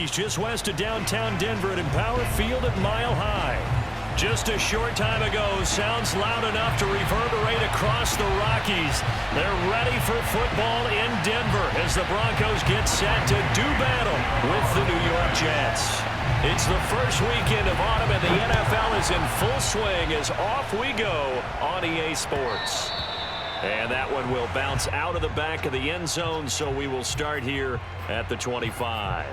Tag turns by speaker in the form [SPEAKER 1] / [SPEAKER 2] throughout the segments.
[SPEAKER 1] He's just west of downtown Denver at Empower Field at Mile High. Just a short time ago, sounds loud enough to reverberate across the Rockies. They're ready for football in Denver as the Broncos get set to do battle with the New York Jets. It's the first weekend of autumn, and the NFL is in full swing as off we go on EA Sports. And that one will bounce out of the back of the end zone, so we will start here at the 25.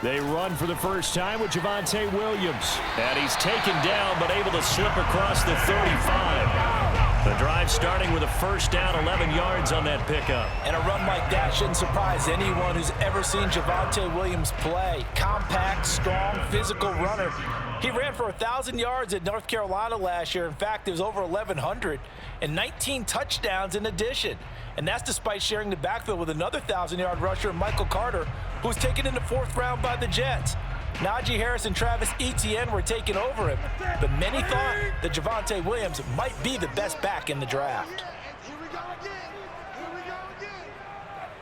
[SPEAKER 1] They run for the first time with Javonte Williams. And he's taken down, but able to slip across the 35. The drive starting with a first down, 11 yards on that pickup.
[SPEAKER 2] And a run like that shouldn't surprise anyone who's ever seen Javonte Williams play. Compact, strong, physical runner. He ran for 1,000 yards at North Carolina last year. In fact, it was over 1,100 and 19 touchdowns in addition. And that's despite sharing the backfield with another 1,000-yard rusher, Michael Carter, who was taken in the 4th round by the Jets. Najee Harris and Travis Etienne were taking over him, but many thought that Javonte Williams might be the best back in the draft.
[SPEAKER 3] Here we go again. Here we go again.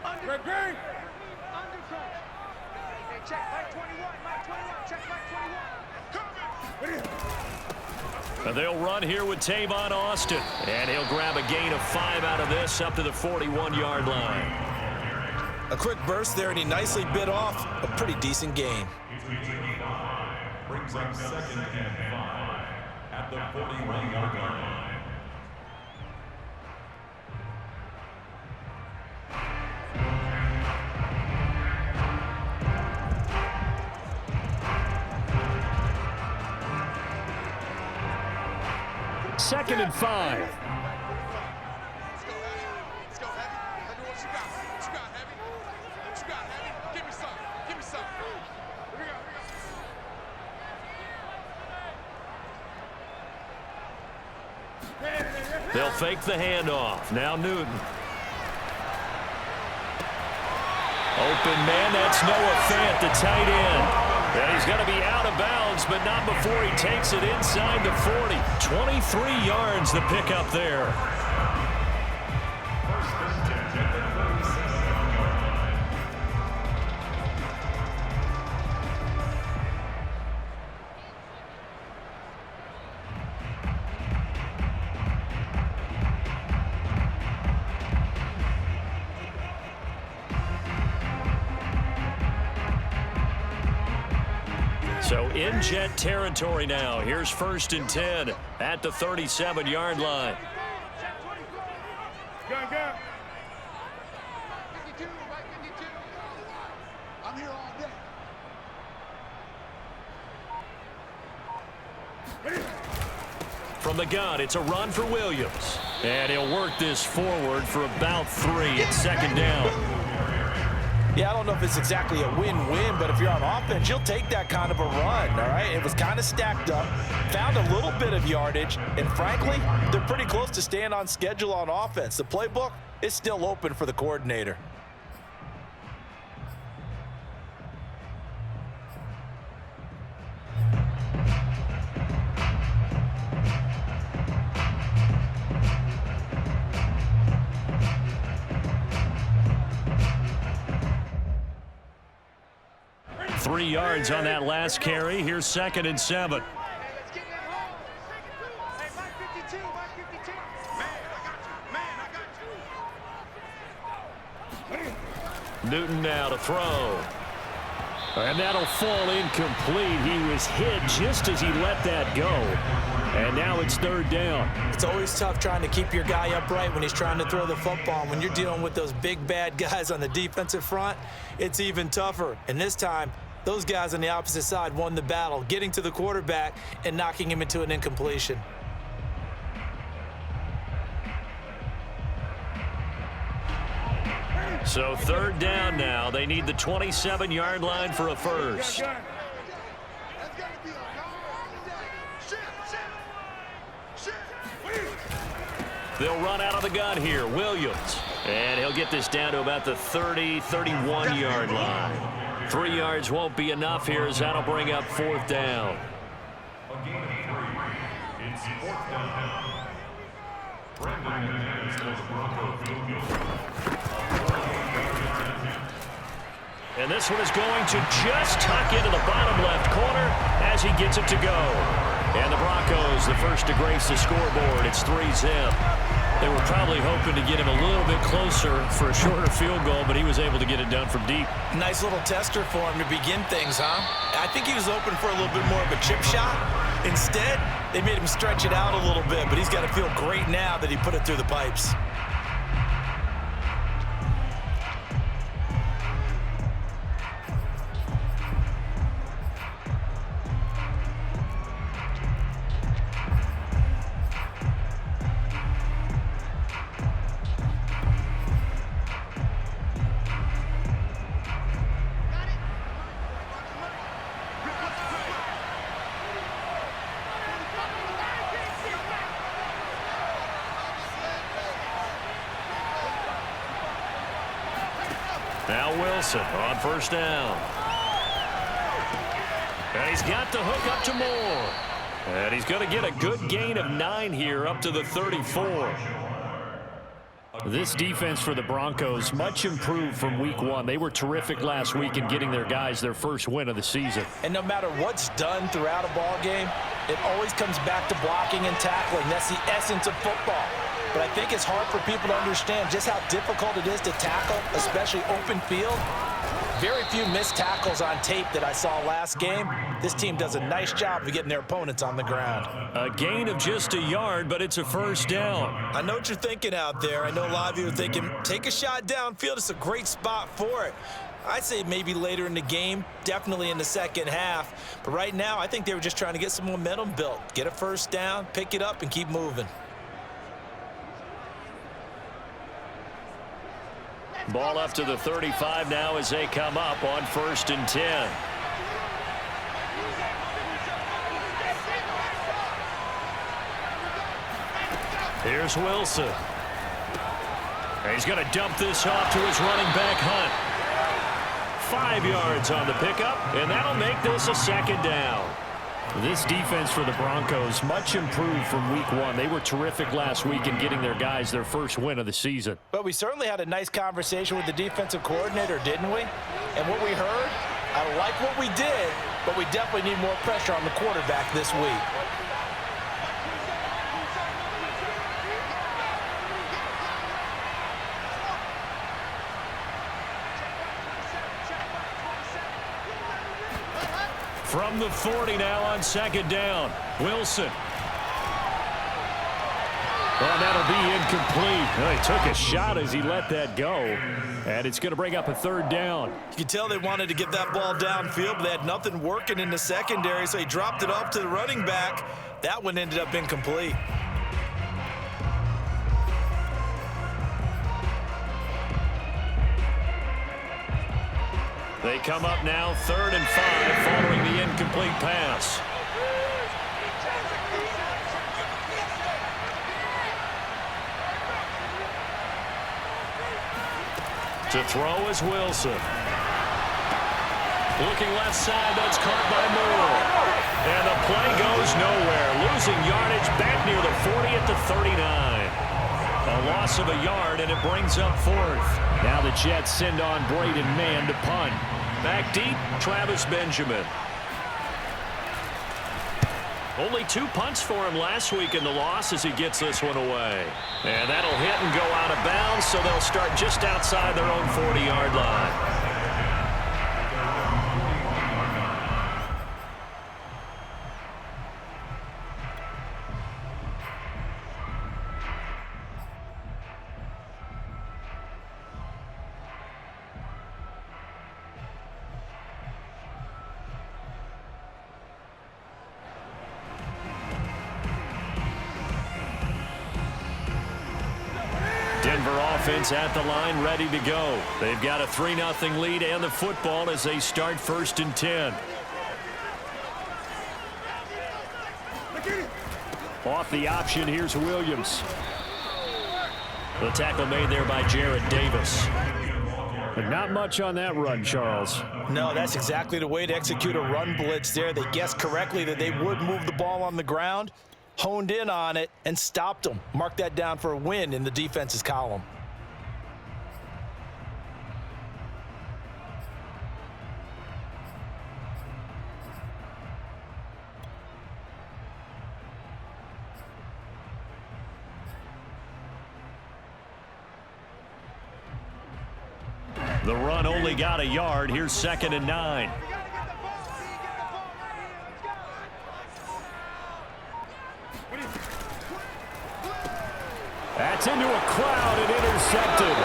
[SPEAKER 3] Under check Mike 21. Mike 21. Check Mike 21.
[SPEAKER 1] And they'll run here with Tavon Austin. And he'll grab a gain of 5 out of this up to the 41-yard line.
[SPEAKER 2] A quick burst there, and he nicely bit off a pretty decent gain.
[SPEAKER 4] Brings up 2nd and 5 at the 41-yard line.
[SPEAKER 1] Second and 5.
[SPEAKER 3] Let's go, Heavy. Let me what you got. What you got, Heavy? What you got, Heavy? Give me some. Give me some. Here we go.
[SPEAKER 1] They'll fake the handoff. Now Newton. Open man, that's Noah Fant, the tight end. And he's going to be out of bounds, but not before he takes it inside the 40. 23 yards the pickup there. So in Jet territory now. Here's 1st and 10 at the 37-yard line.
[SPEAKER 3] Go. 52, Mike 52. I'm here all day.
[SPEAKER 1] From the gun, it's a run for Williams. And he'll work this forward for about 3. It's 2nd down.
[SPEAKER 2] Yeah, I don't know if it's exactly a win-win, but if you're on offense, you'll take that kind of a run, all right? It was kind of stacked up, found a little bit of yardage, and frankly, they're pretty close to staying on schedule on offense. The playbook is still open for the coordinator.
[SPEAKER 1] Three yards on that last carry. Here's 2nd and 7.
[SPEAKER 3] Hey, let's get that home. Hey, Mike 52, Mike 52. Man, I got you.
[SPEAKER 1] Newton now to throw. And that'll fall incomplete. He was hit just as he let that go. And now it's 3rd down.
[SPEAKER 2] It's always tough trying to keep your guy upright when he's trying to throw the football. When you're dealing with those big, bad guys on the defensive front, it's even tougher. And this time, Those guys on the opposite side won the battle, getting to the quarterback and knocking him into an incompletion.
[SPEAKER 1] So third down now. They need the 27-yard line for a first. They'll run out of the gun here. Williams. And he'll get this down to about the 30, 31-yard line. 3 yards won't be enough here as that'll bring up fourth down.
[SPEAKER 4] A gain of 3. It's fourth down. Brandon for the Broncos field goal.
[SPEAKER 1] And this one is going to just tuck into the bottom left corner as he gets it to go. And the Broncos, the first to grace the scoreboard. It's 3-zip. They were probably hoping to get him a little bit closer for a shorter field goal, but he was able to get it done from deep.
[SPEAKER 2] Nice little tester for him to begin things, huh? I think he was open for a little bit more of a chip shot. Instead, they made him stretch it out a little bit, but he's got to feel great now that he put it through the pipes.
[SPEAKER 1] Now Wilson on first down. And he's got the hook up to Moore. And he's going to get a good gain of 9 here up to the 34. This defense for the Broncos, much improved from week 1. They were terrific last week in getting their guys their first win of the season.
[SPEAKER 2] And no matter what's done throughout a ball game, it always comes back to blocking and tackling. That's the essence of football. But I think it's hard for people to understand just how difficult it is to tackle, especially open field. Very few missed tackles on tape that I saw last game. This team does a nice job of getting their opponents on the ground.
[SPEAKER 1] A gain of just a yard, but it's a first down.
[SPEAKER 2] I know what you're thinking out there. I know a lot of you are thinking, take a shot downfield. It's a great spot for it. I'd say maybe later in the game, definitely in the second half. But right now, I think they were just trying to get some momentum built. Get a first down, pick it up, and keep moving.
[SPEAKER 1] Ball up to the 35 now as they come up on 1st and 10. Here's Wilson. And he's going to dump this off to his running back, Hunt. 5 yards on the pickup, and that'll make this a second down. This defense for the Broncos, much improved from week 1. They were terrific last week in getting their guys their first win of the season.
[SPEAKER 2] But we certainly had a nice conversation with the defensive coordinator, didn't we? And what we heard, I like what we did, but we definitely need more pressure on the quarterback this week.
[SPEAKER 1] From the 40 now on second down. Wilson. Oh, that'll be incomplete. Oh, he took a shot as he let that go. And it's going to bring up a third down.
[SPEAKER 2] You can tell they wanted to get that ball downfield, but they had nothing working in the secondary, so he dropped it off to the running back. That one ended up incomplete.
[SPEAKER 1] They come up now 3rd and 5 following the incomplete pass. To throw is Wilson. Looking left side, that's caught by Moore. And the play goes nowhere. Losing yardage back near the 40 at the 39. A loss of a yard, and it brings up 4th. Now the Jets send on Braden Mann to punt. Back deep, Travis Benjamin. Only 2 punts for him last week in the loss as he gets this one away. And that'll hit and go out of bounds, so they'll start just outside their own 40-yard line. Denver offense at the line, ready to go. They've got a 3-0 lead and the football as they start 1st and 10. Off the option, here's Williams. The tackle made there by Jarrett Davis. But not much on that run, Charles.
[SPEAKER 2] No, that's exactly the way to execute a run blitz there. They guessed correctly that they would move the ball on the ground, honed in on it, and stopped them. Mark that down for a win in the defense's column.
[SPEAKER 1] The run only got a yard. Here's 2nd and 9. That's into a crowd and intercepted.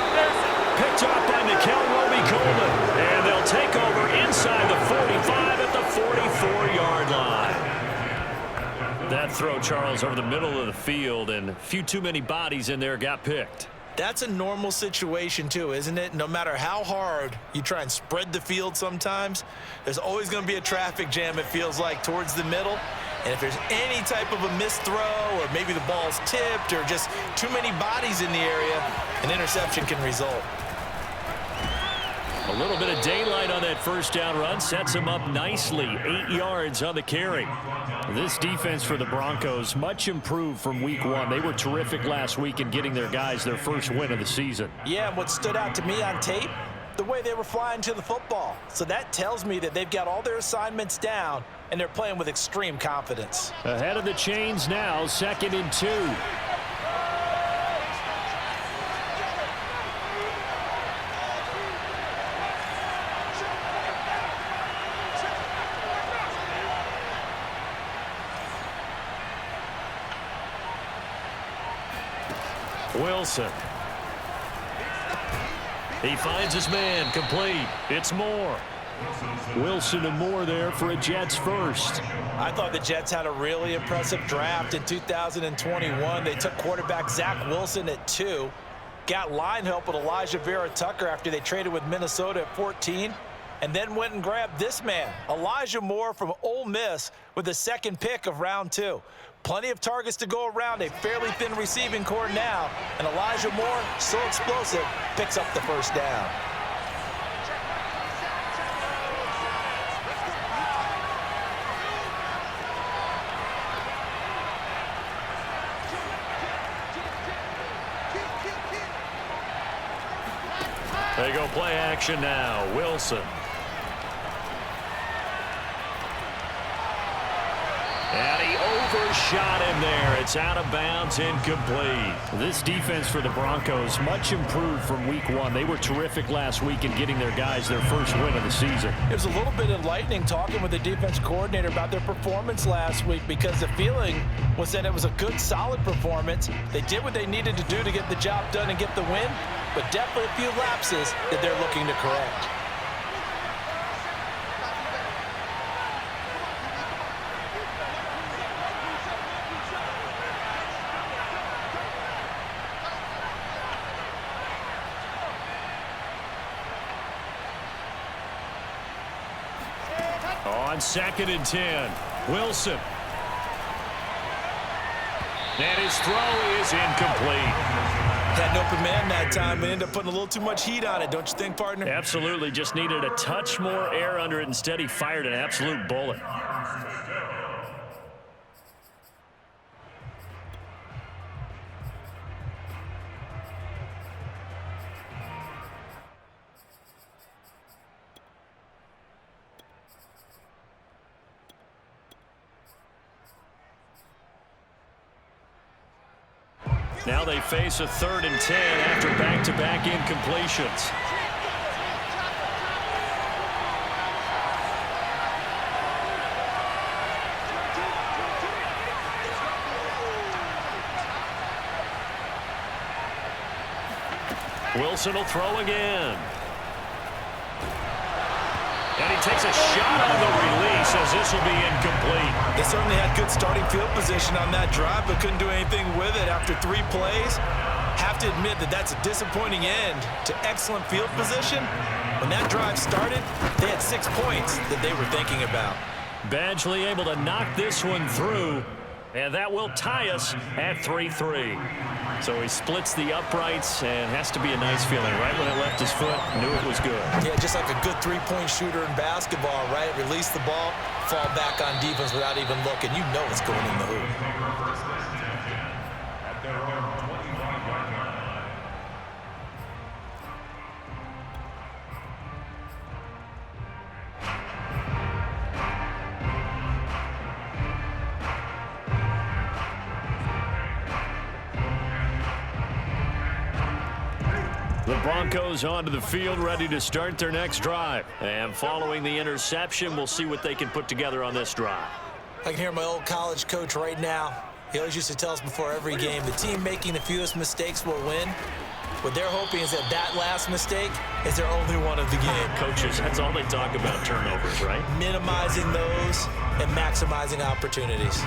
[SPEAKER 1] Picked off by Nickel Roby-Coleman. And they'll take over inside the 45 at the 44-yard line. That throw, Charles, over the middle of the field, and a few too many bodies in there got picked.
[SPEAKER 2] That's a normal situation too, isn't it? No matter how hard you try and spread the field sometimes, there's always going to be a traffic jam, it feels like, towards the middle. And if there's any type of a missed throw or maybe the ball's tipped or just too many bodies in the area, an interception can result.
[SPEAKER 1] A little bit of daylight on that first down run sets him up nicely. 8 yards on the carry. This defense for the Broncos, much improved from week 1. They were terrific last week in getting their guys their first win of the season.
[SPEAKER 2] Yeah, and what stood out to me on tape, the way they were flying to the football. So that tells me that they've got all their assignments down and they're playing with extreme confidence.
[SPEAKER 1] Ahead of the chains now, 2nd and 2. Wilson. He finds his man, complete. It's Moore. Wilson and Moore there for a Jets first.
[SPEAKER 2] I thought the Jets had a really impressive draft in 2021. They took quarterback Zach Wilson at 2. Got line help with Elijah Vera-Tucker after they traded with Minnesota at 14. And then went and grabbed this man, Elijah Moore from Ole Miss, with the 2nd pick of round 2. Plenty of targets to go around, a fairly thin receiving core now, and Elijah Moore, so explosive, picks up the first down.
[SPEAKER 1] They go play action now. Wilson. And he overshot him there. It's out of bounds, incomplete. This defense for the Broncos, much improved from week 1. They were terrific last week in getting their guys their first win of the season.
[SPEAKER 2] It was a little bit enlightening talking with the defense coordinator about their performance last week, because the feeling was that it was a good, solid performance. They did what they needed to do to get the job done and get the win, but definitely a few lapses that they're looking to correct.
[SPEAKER 1] On 2nd and 10, Wilson. And his throw is incomplete.
[SPEAKER 2] Had an open man that time and ended up putting a little too much heat on it, don't you think, partner?
[SPEAKER 1] Absolutely. Just needed a touch more air under it. Instead, he fired an absolute bullet. Now they face a 3rd and 10 after back-to-back incompletions. Wilson will throw again. And he takes a shot on the release as this will be incomplete.
[SPEAKER 2] They certainly had good starting field position on that drive, but couldn't do anything with it after 3 plays. Have to admit that that's a disappointing end to excellent field position. When that drive started, they had 6 points that they were thinking about.
[SPEAKER 1] Badgley able to knock this one through, and that will tie us at 3-3. So he splits the uprights, and has to be a nice feeling. Right when it left his foot, knew it was good.
[SPEAKER 2] Yeah, just like a good three-point shooter in basketball, right? Release the ball, fall back on defense without even looking. You know it's going in the hoop.
[SPEAKER 4] At their own 25-yard line.
[SPEAKER 1] The Broncos onto the field, ready to start their next drive. And following the interception, we'll see what they can put together on this drive.
[SPEAKER 2] I can hear my old college coach right now. He always used to tell us before every game, the team making the fewest mistakes will win. What they're hoping is that last mistake is their only one of the game.
[SPEAKER 1] Coaches, that's all they talk about, turnovers, right?
[SPEAKER 2] Minimizing those and maximizing opportunities.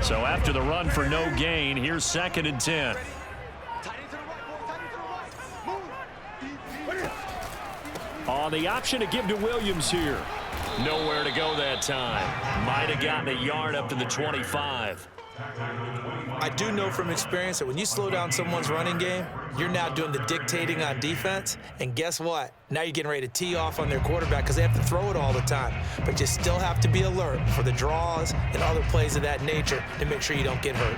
[SPEAKER 1] So after the run for no gain, here's 2nd and 10. On the option to give to Williams here. Nowhere to go that time. Might have gotten a yard up to the 25.
[SPEAKER 2] I do know from experience that when you slow down someone's running game, you're now doing the dictating on defense. And guess what? Now you're getting ready to tee off on their quarterback because they have to throw it all the time. But you still have to be alert for the draws and other plays of that nature to make sure you don't get hurt.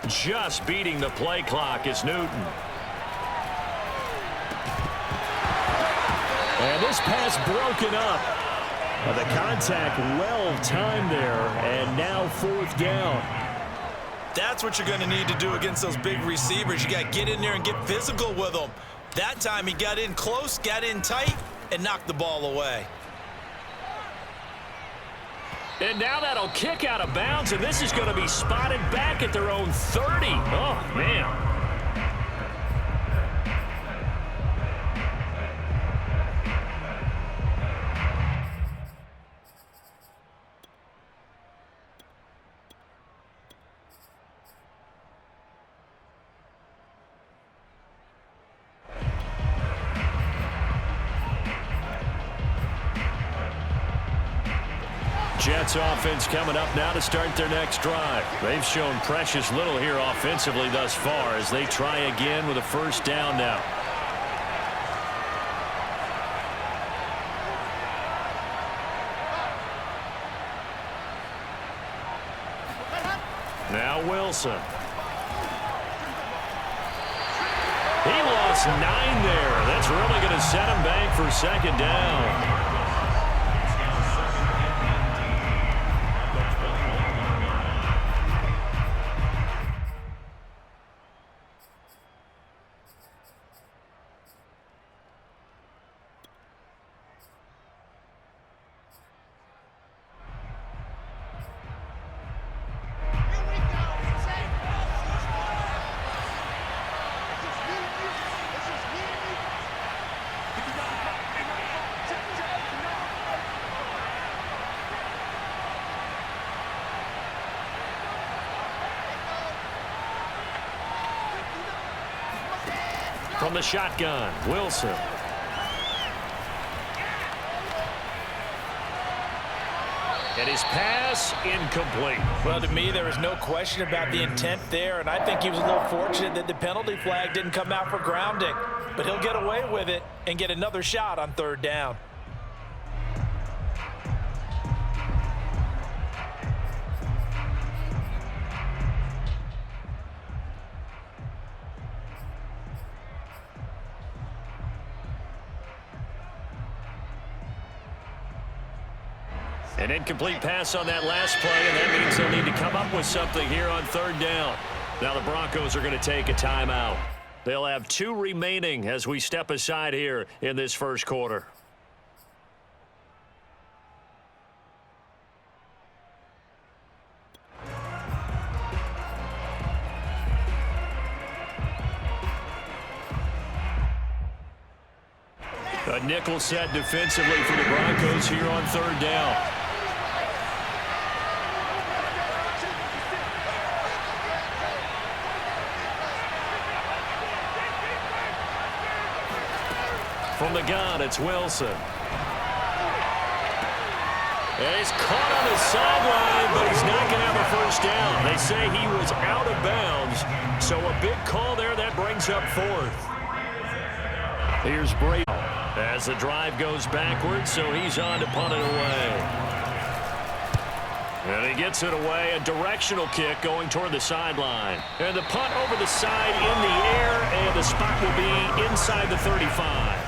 [SPEAKER 1] Just beating the play clock is Newton. And this pass broken up. The contact well timed there, and now 4th down.
[SPEAKER 2] That's what you're going to need to do against those big receivers. You got to get in there and get physical with them. That time he got in close, got in tight, and knocked the ball away.
[SPEAKER 1] And now that'll kick out of bounds, and this is going to be spotted back at their own 30. Oh, man. Jets offense coming up now to start their next drive. They've shown precious little here offensively thus far as they try again with a 1st down now. Now Wilson. He lost 9 there. That's really going to set him back for 2nd down. From the shotgun, Wilson. And his pass incomplete.
[SPEAKER 2] Well, to me, there was no question about the intent there, and I think he was a little fortunate that the penalty flag didn't come out for grounding. But he'll get away with it and get another shot on 3rd down.
[SPEAKER 1] An incomplete pass on that last play, and that means they'll need to come up with something here on 3rd down. Now the Broncos are going to take a timeout. They'll have 2 remaining as we step aside here in this first quarter. A nickel set defensively for the Broncos here on 3rd down. From the gun, it's Wilson. And he's caught on the sideline, but he's not going to have a first down. They say he was out of bounds, so a big call there that brings up 4th. Here's Brady as the drive goes backwards, so he's on to punt it away. And he gets it away, a directional kick going toward the sideline. And the punt over the side in the air, and the spot will be inside the 35.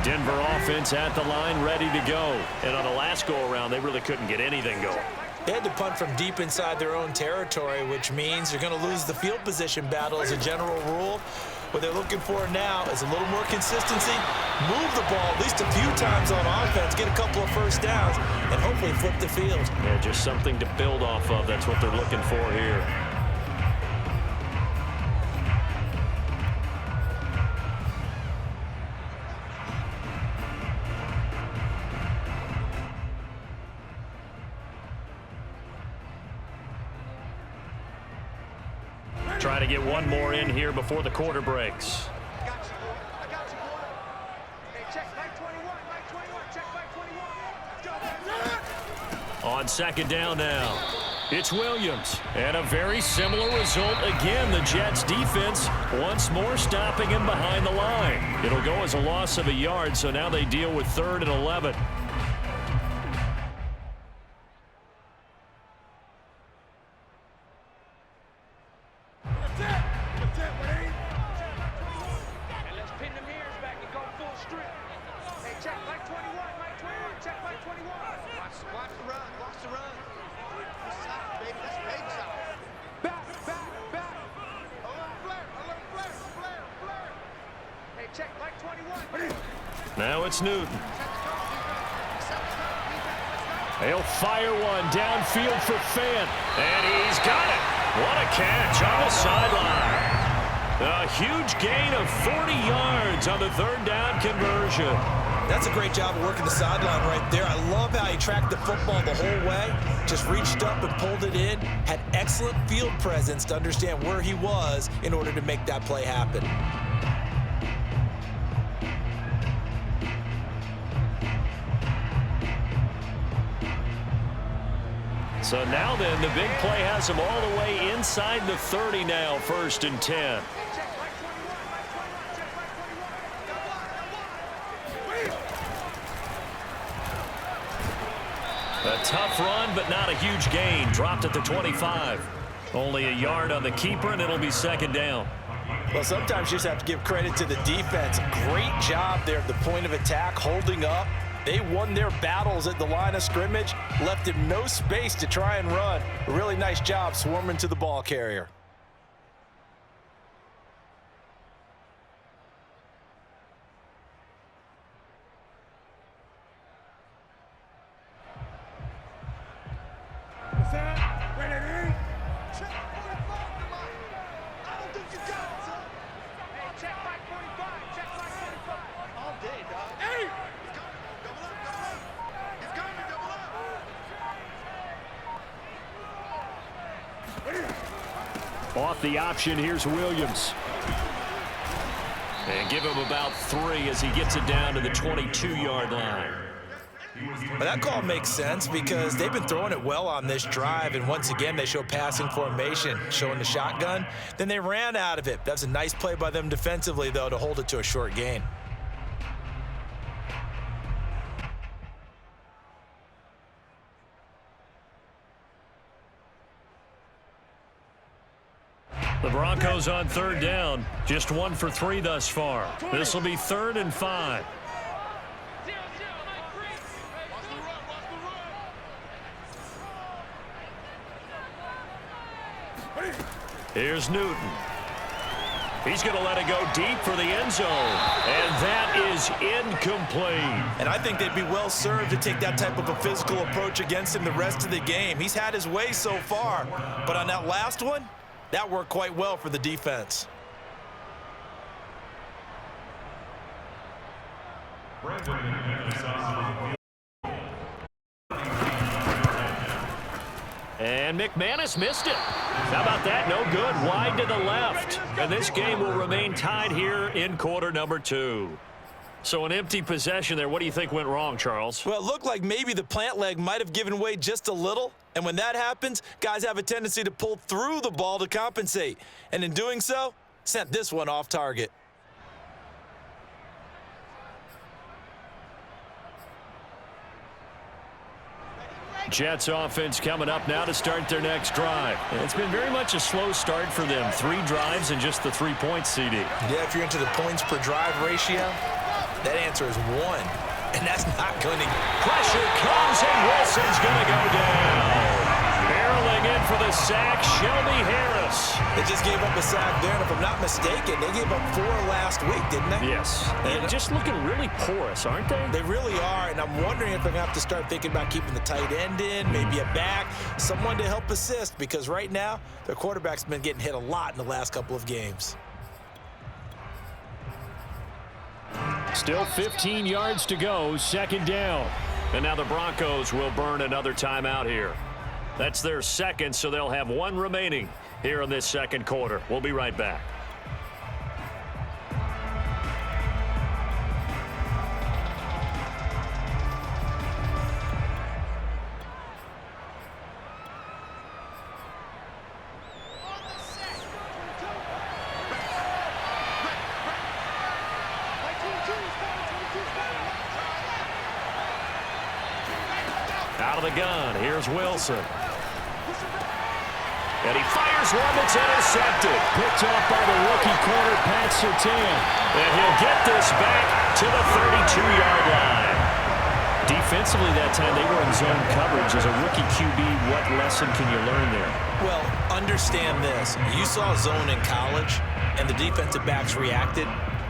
[SPEAKER 1] Denver offense at the line, ready to go. And on the last go-around, they really couldn't get anything going.
[SPEAKER 2] They had to punt from deep inside their own territory, which means you're going to lose the field position battle as a general rule. What they're looking for now is a little more consistency, move the ball at least a few times on offense, get a couple of first downs, and hopefully flip the field.
[SPEAKER 1] Yeah, just something to build off of. That's what they're looking for here. Try to get one more in here before the quarter breaks.
[SPEAKER 3] I got you, boy. Hey, check Mike 21, check Mike 21.
[SPEAKER 1] On 2nd down now, it's Williams. And a very similar result again. The Jets defense once more stopping him behind the line. It'll go as a loss of a yard, so now they deal with 3rd and 11. Now it's Newton. They'll fire one downfield for Fant. And he's got it. What a catch on the sideline. A huge gain of 40 yards on the 3rd down conversion.
[SPEAKER 2] That's a great job of working the sideline right there. I love how he tracked the football the whole way. Just reached up and pulled it in. Had excellent field presence to understand where he was in order to make that play happen.
[SPEAKER 1] So now then, the big play has him all the way inside the 30 now, 1st and 10. A tough run, but not a huge gain. Dropped at the 25. Only a yard on the keeper, and it'll be 2nd down.
[SPEAKER 2] Well, sometimes you just have to give credit to the defense. Great job there at the point of attack, holding up. They won their battles at the line of scrimmage, left him no space to try and run. A really nice job swarming to the ball carrier.
[SPEAKER 3] Check 45 to Mike. I don't think you got it, son. Hey, check Mike 45.
[SPEAKER 1] Off the option, here's Williams. And give him about 3 as he gets it down to the 22-yard line.
[SPEAKER 2] But that call makes sense because they've been throwing it well on this drive, and once again they show passing formation, showing the shotgun. Then they ran out of it. That's a nice play by them defensively, though, to hold it to a short gain.
[SPEAKER 1] The Broncos on 3rd down. Just 1 for 3 thus far. This will be 3rd and 5. Here's Newton. He's going to let it go deep for the end zone. And that is incomplete.
[SPEAKER 2] And I think they'd be well served to take that type of a physical approach against him the rest of the game. He's had his way so far. But on that last one, that worked quite well for the defense.
[SPEAKER 1] And McManus missed it. How about that? No good. Wide to the left. And this game will remain tied here in quarter number 2. So an empty possession there. What do you think went wrong, Charles?
[SPEAKER 2] Well, it looked like maybe the plant leg might have given way just a little. And when that happens, guys have a tendency to pull through the ball to compensate. And in doing so, sent this one off target.
[SPEAKER 1] Jets offense coming up now to start their next drive. It's been very much a slow start for them. 3 drives and just the 3 points, CD.
[SPEAKER 2] Yeah, if you're into the points per drive ratio, that answer is 1. And that's not going to...
[SPEAKER 1] Pressure comes and Wilson's going to go down. Barreling in for the sack, Shelby Harris.
[SPEAKER 2] They just gave up a sack there, and if I'm not mistaken, they gave up 4 last week, didn't they?
[SPEAKER 1] Yes. And just looking really porous, aren't they?
[SPEAKER 2] They really are, and I'm wondering if they're going to have to start thinking about keeping the tight end in, maybe a back, someone to help assist, because right now, their quarterback's been getting hit a lot in the last couple of games.
[SPEAKER 1] Still 15 yards to go, 2nd down. And now the Broncos will burn another timeout here. That's their 2nd, so they'll have 1 remaining here in this 2nd quarter. We'll be right back. Out of the gun, here's Wilson. And he fires one that's intercepted. Picked off by the rookie corner, Pat Surtain. And he'll get this back to the 32-yard line. Defensively that time, they were in zone coverage. As a rookie QB, what lesson can you learn there?
[SPEAKER 2] Well, understand this. You saw zone in college, and the defensive backs reacted,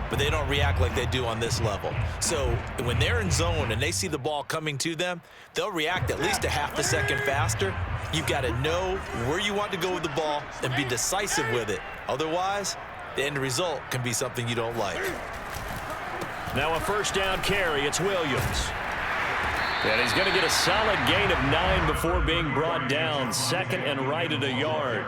[SPEAKER 2] but they don't react like they do on this level. So when they're in zone and they see the ball coming to them, they'll react at least a half a second faster. You've got to know where you want to go with the ball and be decisive with it. Otherwise, the end result can be something you don't like.
[SPEAKER 1] Now a 1st down carry. It's Williams. And he's going to get a solid gain of 9 before being brought down. 2nd and right at a yard.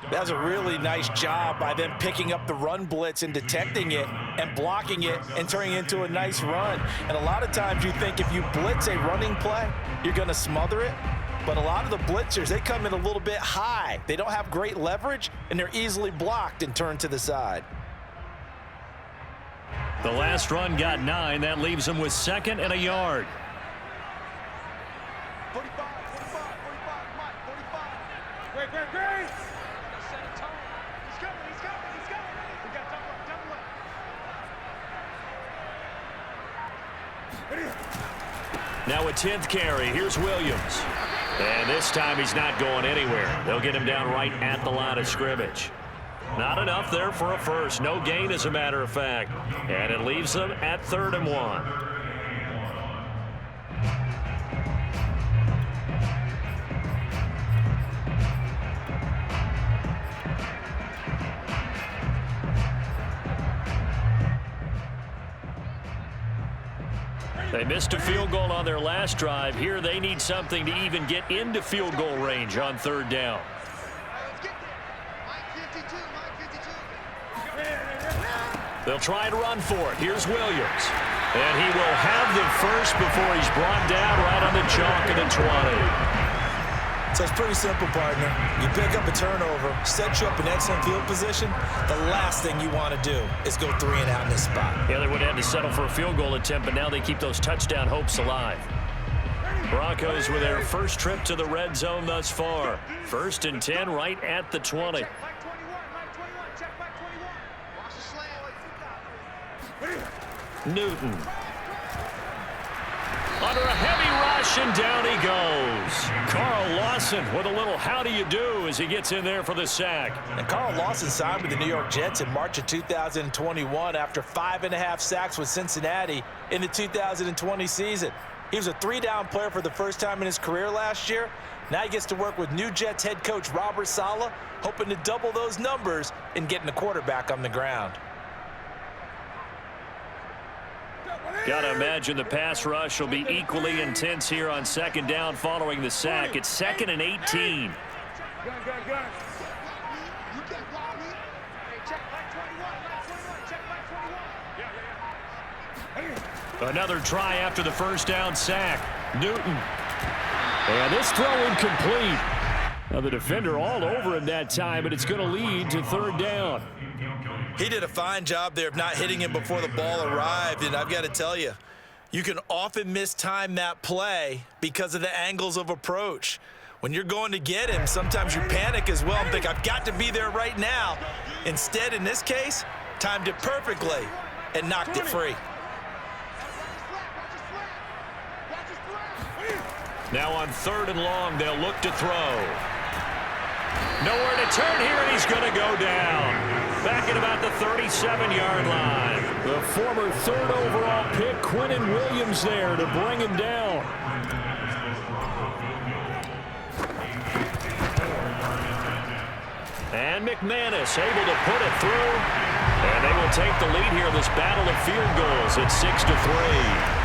[SPEAKER 2] That's a really nice job by them picking up the run blitz and detecting it and blocking it and turning it into a nice run. And a lot of times you think if you blitz a running play, you're going to smother it. But a lot of the blitzers, they come in a little bit high. They don't have great leverage, and they're easily blocked and turned to the side.
[SPEAKER 1] The last run got 9. That leaves him with 2nd and a yard.
[SPEAKER 3] 45, 45, 45, Mike, 45. Great. Set a tone. He's coming. We got double left.
[SPEAKER 1] Now a 10th carry. Here's Williams. And this time he's not going anywhere. They'll get him down right at the line of scrimmage. Not enough there for a first. No gain, as a matter of fact. And it leaves them at 3rd and 1. They missed a field goal on their last drive. Here they need something to even get into field goal range on 3rd down.
[SPEAKER 3] Let's get there.
[SPEAKER 1] They'll try and run for it. Here's Williams. And he will have the first before he's brought down right on the chalk of the 20.
[SPEAKER 2] So it's pretty simple, partner. You pick up a turnover, set you up in excellent field position. The last thing you want to do is go 3 and out in this spot.
[SPEAKER 1] Yeah, they would have had to settle for a field goal attempt, but now they keep those touchdown hopes alive. Broncos with their first trip to the red zone thus far. 1st and 10 right at the 20. Newton. Under a heavy rush, and down he goes. Gharl Lawson with a little how do you do as he gets in there for the sack.
[SPEAKER 2] And Gharl Lawson signed with the New York Jets in March of 2021 after 5.5 sacks with Cincinnati in the 2020 season. He was a 3-down player for the first time in his career last year. Now he gets to work with new Jets head coach Robert Saleh, hoping to double those numbers and getting the quarterback on the ground.
[SPEAKER 1] Got to imagine the pass rush will be equally intense here on 2nd down following the sack. It's 2nd and 18. Another try after the 1st down sack. Newton. And this throw incomplete. Now the defender all over him that time, but it's going to lead to 3rd down.
[SPEAKER 2] He did a fine job there of not hitting him before the ball arrived, and I've got to tell you, you can often mistime that play because of the angles of approach. When you're going to get him, sometimes you panic as well and think, I've got to be there right now. Instead, in this case, timed it perfectly and knocked it free.
[SPEAKER 1] Now on 3rd and long, they'll look to throw. Nowhere to turn here, and he's going to go down. Back at about the 37-yard line. The former 3rd overall pick, Quinnen Williams, there to bring him down. And McManus able to put it through. And they will take the lead here in this battle of field goals at 6-3.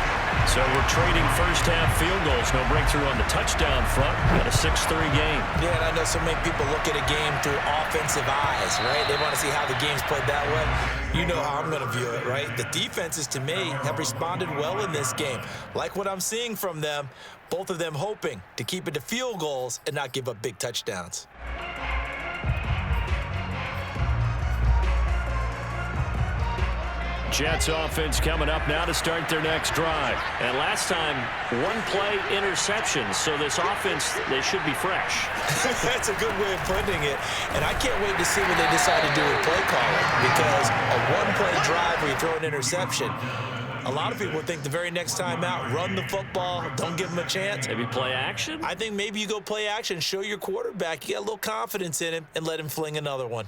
[SPEAKER 1] So we're trading first-half field goals. No breakthrough on the touchdown front. Got a 6-3 game.
[SPEAKER 2] Yeah, and I know so many people look at a game through offensive eyes, right? They want to see how the game's played that way. You know how I'm going to view it, right? The defenses, to me, have responded well in this game. Like what I'm seeing from them, both of them hoping to keep it to field goals and not give up big touchdowns.
[SPEAKER 1] Jets offense coming up now to start their next drive. And last time, 1-play interceptions. So this offense, they should be fresh.
[SPEAKER 2] That's a good way of putting it. And I can't wait to see what they decide to do with play calling. Because a 1-play drive where you throw an interception, a lot of people think the very next time out, run the football, don't give them a chance.
[SPEAKER 1] Maybe play action?
[SPEAKER 2] I think maybe you go play action, show your quarterback, you got a little confidence in him, and let him fling another one.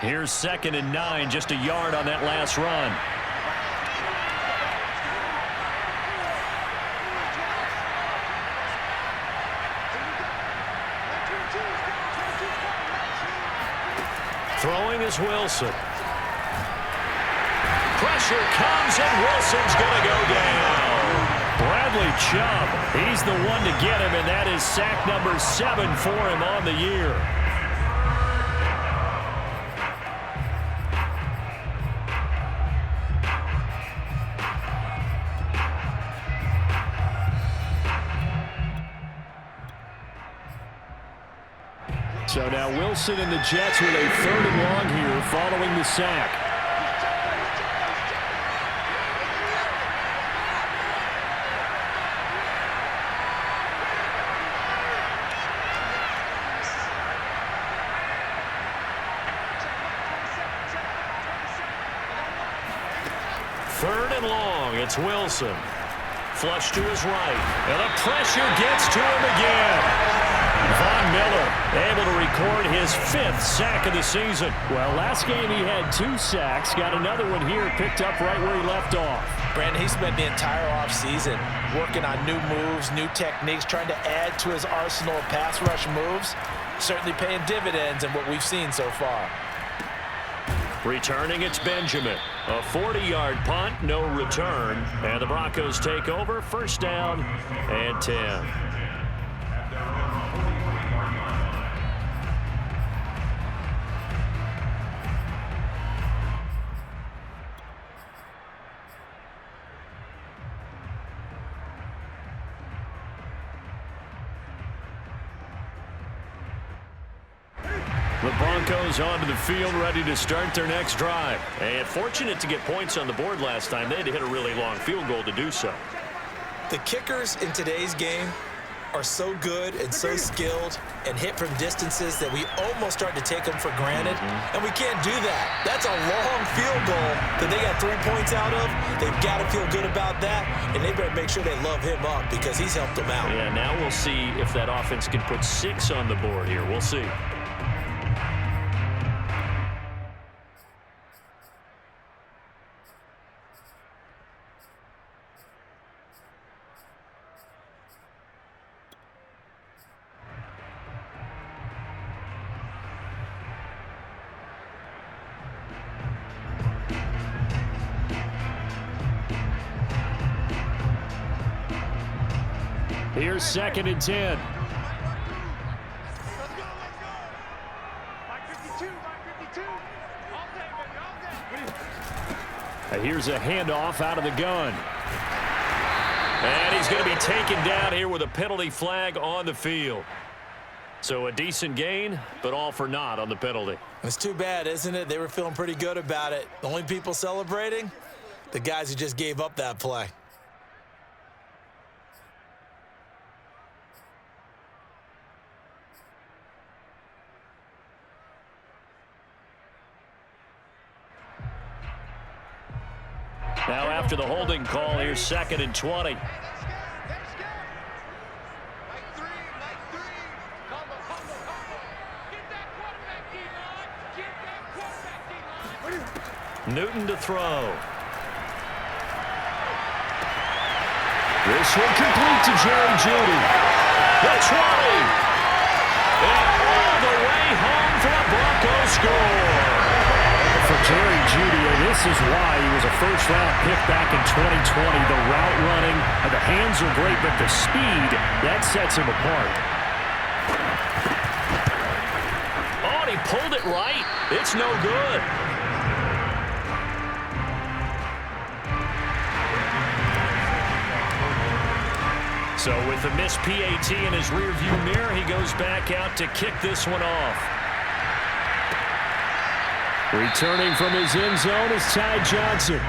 [SPEAKER 1] Here's 2nd and 9, just a yard on that last run. Throwing is Wilson. Pressure comes, and Wilson's going to go down. Bradley Chubb, he's the one to get him, and that is sack number 7 for him on the year. So now Wilson and the Jets with a 3rd and long here following the sack. Third and long, it's Wilson. Flush to his right, and the pressure gets to him again. Von Miller able to record his 5th sack of the season. Well, last game he had 2 sacks. Got another one here picked up right where he left off.
[SPEAKER 2] Brandon, he spent the entire offseason working on new moves, new techniques, trying to add to his arsenal of pass rush moves. Certainly paying dividends in what we've seen so far.
[SPEAKER 1] Returning, it's Benjamin. A 40-yard punt, no return. And the Broncos take over, first down and 10. The Broncos onto the field, ready to start their next drive. And fortunate to get points on the board last time. They had to hit a really long field goal to do so.
[SPEAKER 2] The kickers in today's game are so good and so skilled and hit from distances that we almost start to take them for granted. And we can't do that. That's a long field goal that they got 3 points out of. They've got to feel good about that, and they better make sure they love him up because he's helped them out.
[SPEAKER 1] Yeah, now we'll see if that offense can put 6 on the board here. We'll see. Here's 2nd and 10.
[SPEAKER 3] Let's go. Mike 52. All day, baby, all day.
[SPEAKER 1] Here's a handoff out of the gun. And he's going to be taken down here with a penalty flag on the field. So a decent gain, but all for naught on the penalty.
[SPEAKER 2] It's too bad, isn't it? They were feeling pretty good about it. The only people celebrating, the guys who just gave up that play.
[SPEAKER 1] Now after the holding call, here's 2nd and 20.
[SPEAKER 3] Let's go. Mike 3. Combo. Get that quarterback, D-line. Get that quarterback, D-line.
[SPEAKER 1] Newton to throw. This one complete to Jerry Jeudy. The 20. And all the way home for a Broncos score. For Jerry Jeudy, this is why he was a first-round pick back in 2020. The route running, the hands are great, but the speed, that sets him apart. Oh, and he pulled it right. It's no good. So with the missed PAT in his rearview mirror, he goes back out to kick this one off. Returning from his end zone is Ty Johnson.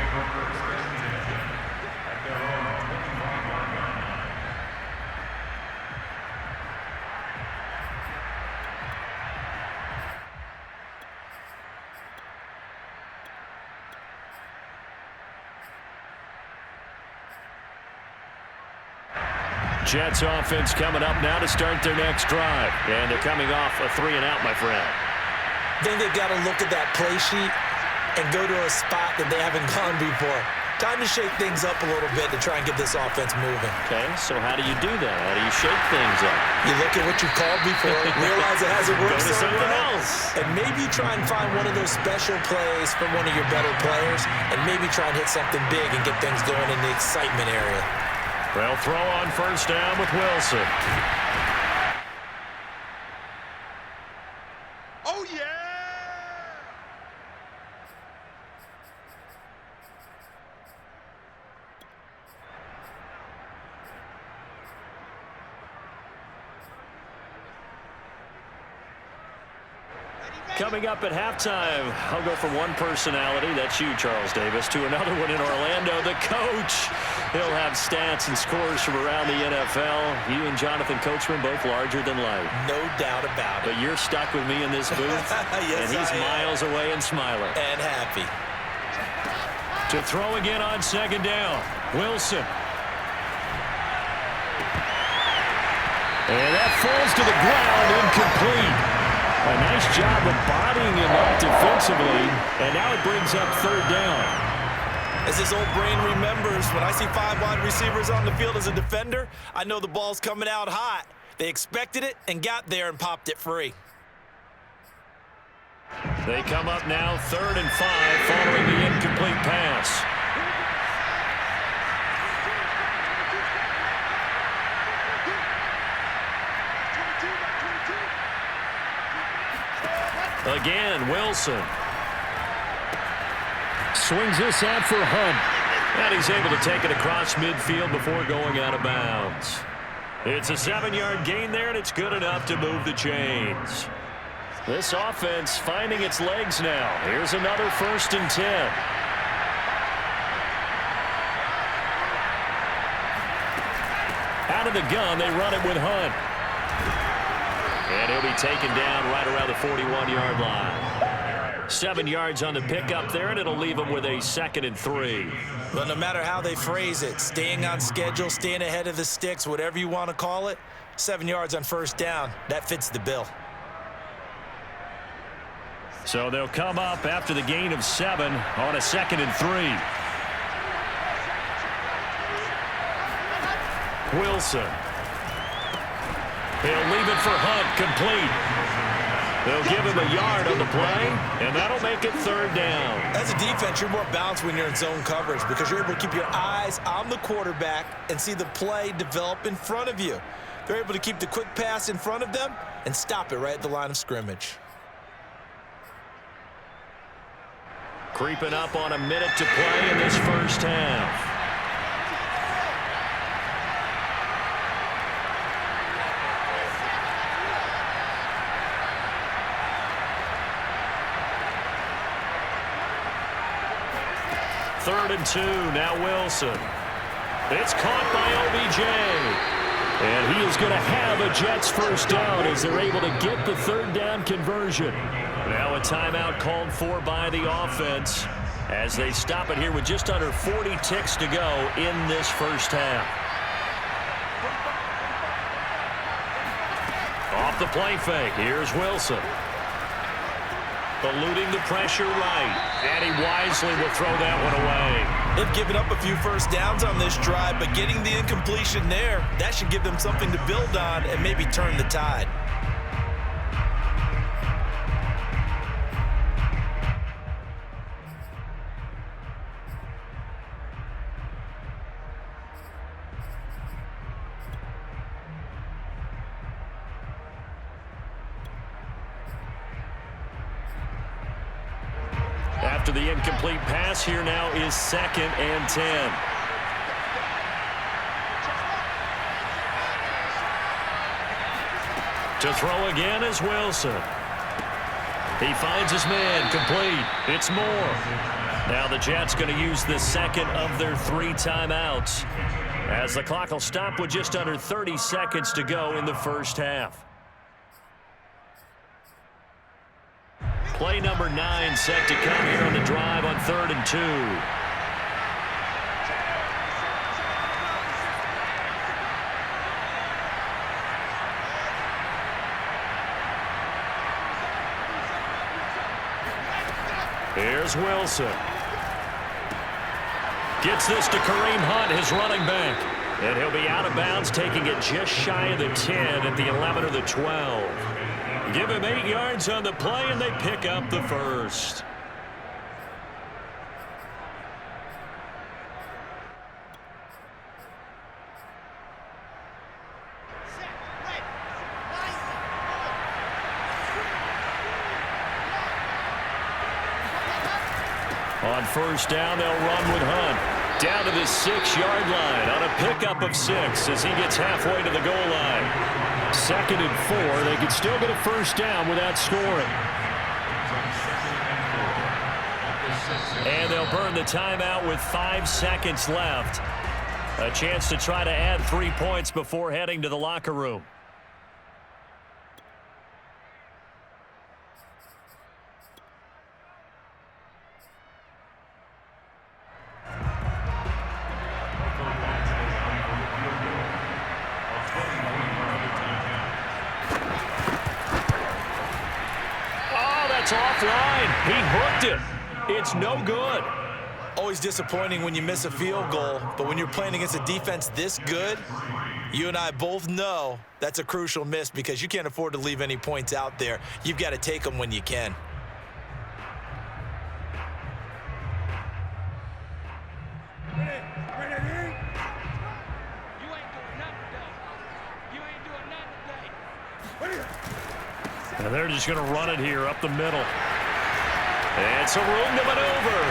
[SPEAKER 1] Jets offense coming up now to start their next drive. And they're coming off a 3-and-out, my friend.
[SPEAKER 2] I think they've got to look at that play sheet and go to a spot that they haven't gone before. Time to shake things up a little bit to try and get this offense moving.
[SPEAKER 1] Okay, so how do you do that? How do you shake things up?
[SPEAKER 2] You look at what you called before, realize it hasn't worked
[SPEAKER 1] Go to
[SPEAKER 2] so
[SPEAKER 1] something
[SPEAKER 2] well,
[SPEAKER 1] else.
[SPEAKER 2] and maybe try and find one of those special plays from one of your better players, and maybe try and hit something big and get things going in the excitement area.
[SPEAKER 1] Well, throw on first down with Wilson.
[SPEAKER 3] Oh, yeah!
[SPEAKER 1] Coming up at halftime, I'll go from one personality, that's you, Charles Davis, to another one in Orlando, the coach. He'll have stats and scores from around the NFL. You and Jonathan Coachman both larger than life.
[SPEAKER 2] No doubt about it.
[SPEAKER 1] But you're stuck with me in this booth,
[SPEAKER 2] Yes,
[SPEAKER 1] and he's miles away and smiling.
[SPEAKER 2] And happy.
[SPEAKER 1] To throw again on 2nd down, Wilson. And that falls to the ground, incomplete. A nice job of bodying him up defensively, and now it brings up 3rd down.
[SPEAKER 2] As his old brain remembers, when I see 5 wide receivers on the field as a defender, I know the ball's coming out hot. They expected it and got there and popped it free.
[SPEAKER 1] They come up now 3rd and 5 following the incomplete pass. Again, Wilson. Swings this out for Hunt. And he's able to take it across midfield before going out of bounds. It's a 7-yard gain there, and it's good enough to move the chains. This offense finding its legs now. Here's another 1st and 10. Out of the gun, they run it with Hunt. And he'll be taken down right around the 41-yard line. 7 yards on the pickup there, and it'll leave them with a 2nd and 3.
[SPEAKER 2] But no matter how they phrase it, staying on schedule, staying ahead of the sticks, whatever you want to call it, 7 yards on 1st down, that fits the bill.
[SPEAKER 1] So they'll come up after the gain of 7 on a 2nd and 3. Wilson. He'll leave it for Hunt, complete. They'll give him a yard on the play, and that'll make it 3rd down.
[SPEAKER 2] As a defense, you're more balanced when you're in zone coverage because you're able to keep your eyes on the quarterback and see the play develop in front of you. They're able to keep the quick pass in front of them and stop it right at the line of scrimmage.
[SPEAKER 1] Creeping up on a minute to play in this 1st half. Third and 2, now Wilson. It's caught by OBJ. And he is going to have a Jets 1st down as they're able to get the 3rd down conversion. Now a timeout called for by the offense as they stop it here with just under 40 ticks to go in this 1st half. Off the play fake, here's Wilson. Eluding the pressure right, and he wisely will throw that one away.
[SPEAKER 2] They've given up a few 1st downs on this drive, but getting the incompletion there, that should give them something to build on and maybe turn the tide.
[SPEAKER 1] After the incomplete pass, here now is 2nd and 10. To throw again is Wilson. He finds his man, complete. It's Moore. Now the Jets going to use the 2nd of their 3 timeouts as the clock will stop with just under 30 seconds to go in the 1st half. Play number 9 set to come here on the drive on 3rd and 2. Here's Wilson. Gets this to Kareem Hunt, his running back. And he'll be out of bounds, taking it just shy of the 10 at the 11 or the 12. Give him 8 yards on the play, and they pick up the 1st. On 1st down, they'll run with Hunt. Down to the 6-yard line on a pickup of 6 as he gets halfway to the goal line. 2nd and 4. They could still get a 1st down without scoring. And they'll burn the timeout with 5 seconds left. A chance to try to add 3 points before heading to the locker room. Offline. He hooked it. It's no good.
[SPEAKER 2] Always disappointing when you miss a field goal, but when you're playing against a defense this good, you and I both know that's a crucial miss because you can't afford to leave any points out there. You've got to take them when you can.
[SPEAKER 1] And they're just going to run it here up the middle. And some room to maneuver.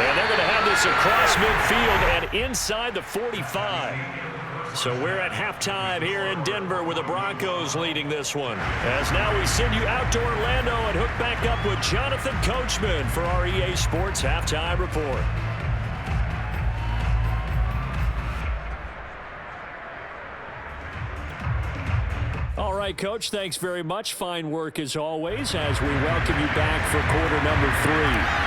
[SPEAKER 1] And they're going to have this across midfield and inside the 45. So we're at halftime here in Denver with the Broncos leading this one. As now we send you out to Orlando and hook back up with Jonathan Coachman for our EA Sports Halftime Report. All right, Coach, thanks very much. Fine work as always as we welcome you back for quarter number 3.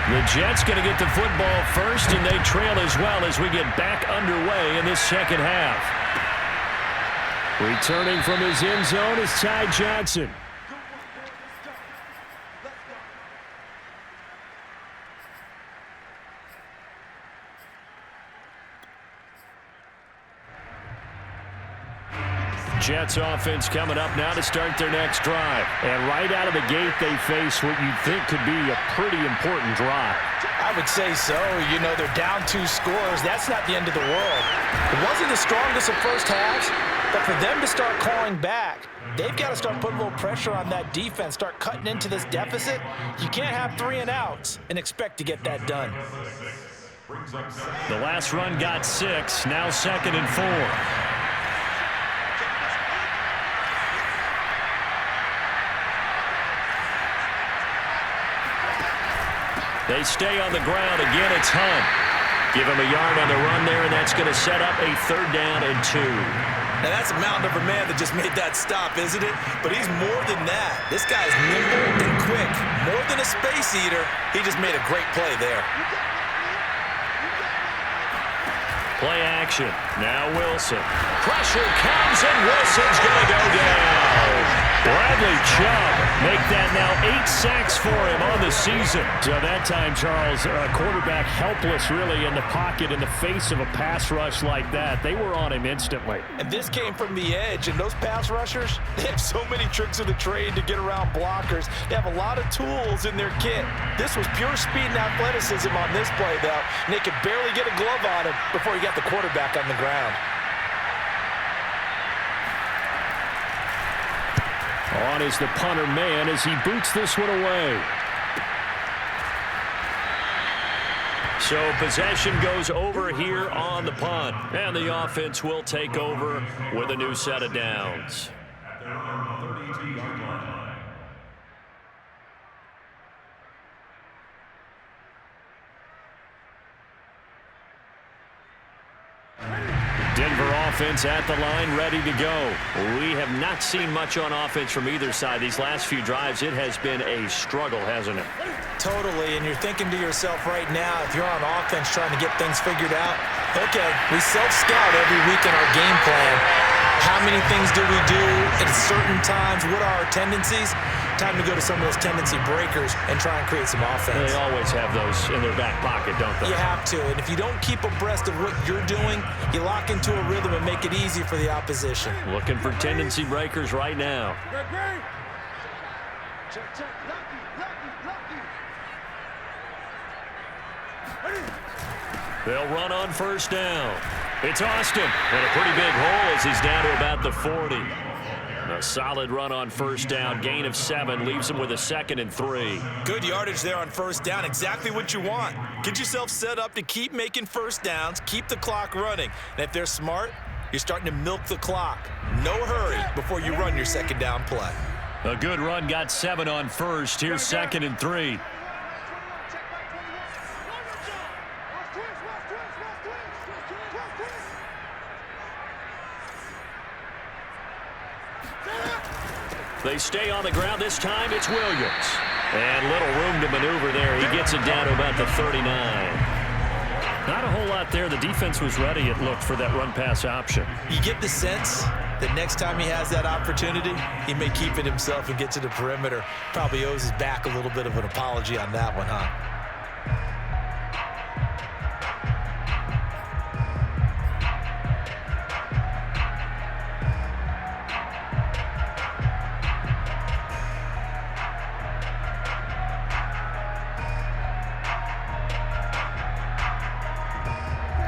[SPEAKER 1] The Jets going to get the football first, and they trail as well as we get back underway in this second half. Returning from his end zone is Ty Johnson. Jets offense coming up now to start their next drive. And right out of the gate, they face what you'd think could be a pretty important drive.
[SPEAKER 2] I would say so. You know, they're down 2 scores. That's not the end of the world. It wasn't the strongest of first halves, but for them to start clawing back, they've got to start putting a little pressure on that defense, start cutting into this deficit. You can't have 3 and outs and expect to get that done.
[SPEAKER 1] The last run got 6, now 2nd and 4. They stay on the ground. Again, it's Hunt. Give him a yard on the run there, and that's going to set up a 3rd down and 2.
[SPEAKER 5] Now, that's a mountain of a man that just made that stop, isn't it? But he's more than that. This guy's nimble and quick. More than a space eater, he just made a great play there.
[SPEAKER 1] Play action. Now Wilson. Pressure comes, and Wilson's going to go down. Bradley Chubb make that now 8 sacks for him on the season. So that time, Charles, quarterback helpless really in the pocket in the face of a pass rush like that. They were on him instantly.
[SPEAKER 2] And this came from the edge, and those pass rushers, they have so many tricks of the trade to get around blockers. They have a lot of tools in their kit. This was pure speed and athleticism on this play, though, and they could barely get a glove on him before he got the quarterback on the ground.
[SPEAKER 1] On is the punter man as he boots this one away. So possession goes over here on the punt. And the offense will take over with a new set of downs.
[SPEAKER 4] At their own 32-yard line.
[SPEAKER 1] Denver offense at the line, ready to go. We have not seen much on offense from either side. These last few drives, it has been a struggle, hasn't it?
[SPEAKER 2] Totally, and you're thinking to yourself right now, if you're on offense trying to get things figured out, okay, we self-scout every week in our game plan. How many things do we do at certain times? What are our tendencies? Time to go to some of those tendency breakers and try and create some offense.
[SPEAKER 1] They always have those in their back pocket, don't they?
[SPEAKER 2] You have to, and if you don't keep abreast of what you're doing, you lock into a rhythm and make it easy for the opposition.
[SPEAKER 1] Looking for tendency breakers right now.
[SPEAKER 3] Check, check, lucky.
[SPEAKER 1] They'll run on 1st down. It's Austin, and a pretty big hole as he's down to about the 40. A solid run on 1st down, gain of 7, leaves him with a 2nd and 3.
[SPEAKER 5] Good yardage there on 1st down, exactly what you want. Get yourself set up to keep making 1st downs, keep the clock running. And if they're smart, you're starting to milk the clock. No hurry before you run your 2nd down play.
[SPEAKER 1] A good run, got 7 on 1st. Here's 2nd and 3. They stay on the ground. This time it's Williams. And little room to maneuver there. He gets it down to about the 39. Not a whole lot there. The defense was ready, it looked, for that run-pass option.
[SPEAKER 2] You get the sense that next time he has that opportunity, he may keep it himself and get to the perimeter. Probably owes his back a little bit of an apology on that one, huh?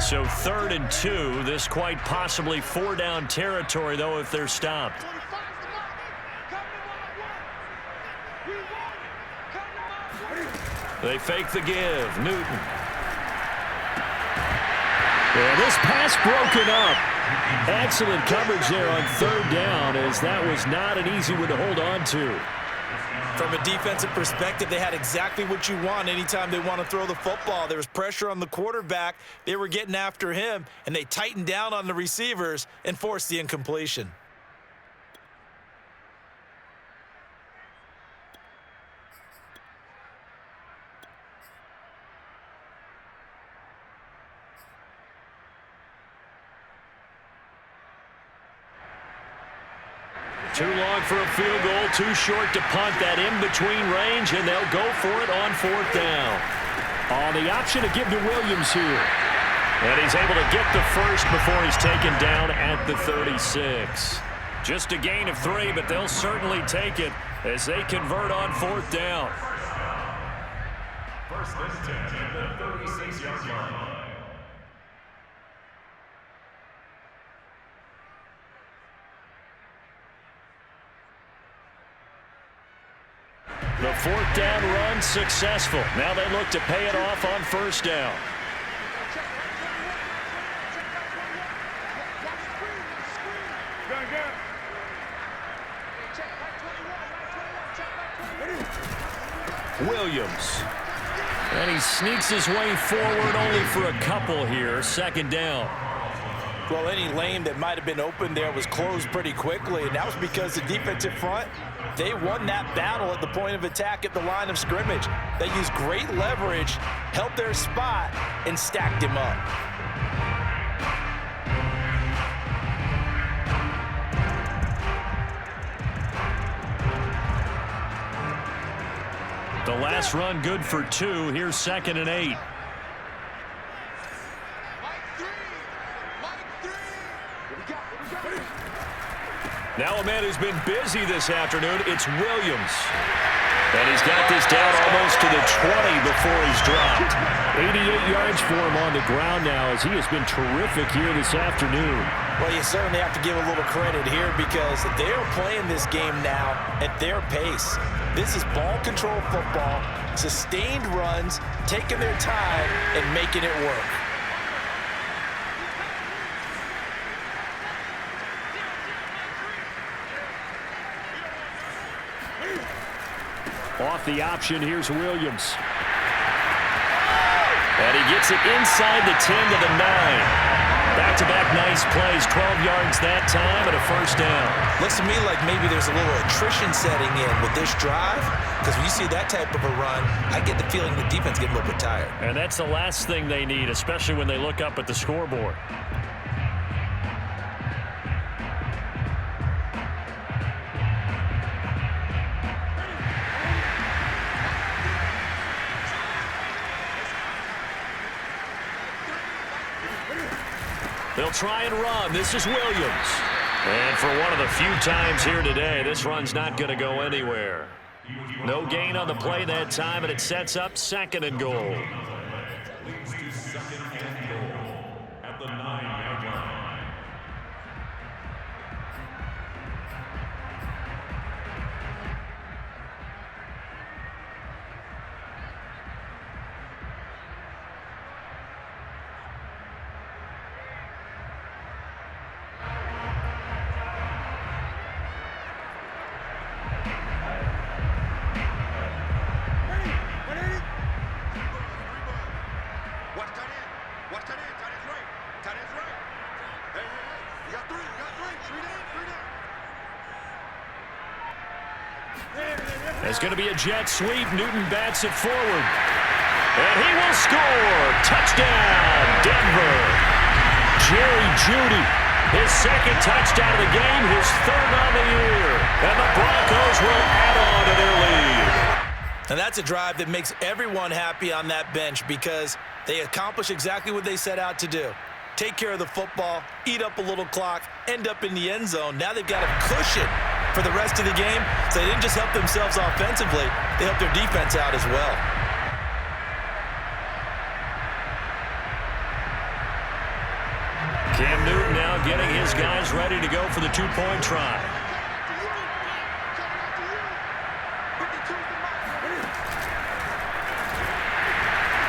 [SPEAKER 1] So 3rd and 2. This quite possibly 4-down territory, though, if they're stopped. They fake the give. Newton. Yeah, this pass broken up. Excellent coverage there on 3rd down, as that was not an easy one to hold on to.
[SPEAKER 5] From a defensive perspective, they had exactly what you want anytime they want to throw the football. There was pressure on the quarterback. They were getting after him, and they tightened down on the receivers and forced the incompletion.
[SPEAKER 1] Too long for a field goal, too short to punt. That in-between range, and they'll go for it on 4th down. The option to give to Williams here. And he's able to get the first before he's taken down at the 36. Just a gain of 3, but they'll certainly take it as they convert on 4th down.
[SPEAKER 4] First and 10 at the 36-yard line.
[SPEAKER 1] The 4th down run successful. Now they look to pay it off on 1st down. Williams. And he sneaks his way forward only for a couple here. 2nd down.
[SPEAKER 2] Well, any lane that might have been open there was closed pretty quickly, and that was because the defensive front, they won that battle at the point of attack at the line of scrimmage. They used great leverage, held their spot, and stacked him up.
[SPEAKER 1] The last run good for 2. Here's 2nd and 8. Now a man who's been busy this afternoon, it's Williams. And he's got this down almost to the 20 before he's dropped. 88 yards for him on the ground now, as he has been terrific here this afternoon.
[SPEAKER 2] Well, you certainly have to give a little credit here because they're playing this game now at their pace. This is ball control football, sustained runs, taking their time and making it work.
[SPEAKER 1] Off the option, here's Williams. And he gets it inside the 10 to the 9. Back-to-back nice plays, 12 yards that time and a 1st down.
[SPEAKER 5] Looks to me like maybe there's a little attrition setting in with this drive, because when you see that type of a run, I get the feeling the defense getting a little bit tired.
[SPEAKER 1] And that's the last thing they need, especially when they look up at the scoreboard. They'll try and run. This is Williams. And for one of the few times here today, this run's not going to go anywhere. No gain on the play that time, and it sets up 2nd and goal.
[SPEAKER 4] Leads to 2nd and goal at the 9-yard line.
[SPEAKER 1] It's going to be a jet sweep. Newton bats it forward. And he will score. Touchdown, Denver. Jerry Jeudy, his 2nd touchdown of the game, his 3rd on the year. And the Broncos will add on to their lead.
[SPEAKER 5] And that's a drive that makes everyone happy on that bench because they accomplish exactly what they set out to do. Take care of the football, eat up a little clock, end up in the end zone. Now they've got a cushion for the rest of the game, so they didn't just help themselves offensively, they helped their defense out as well.
[SPEAKER 1] Cam Newton now getting his guys ready to go for the two-point try.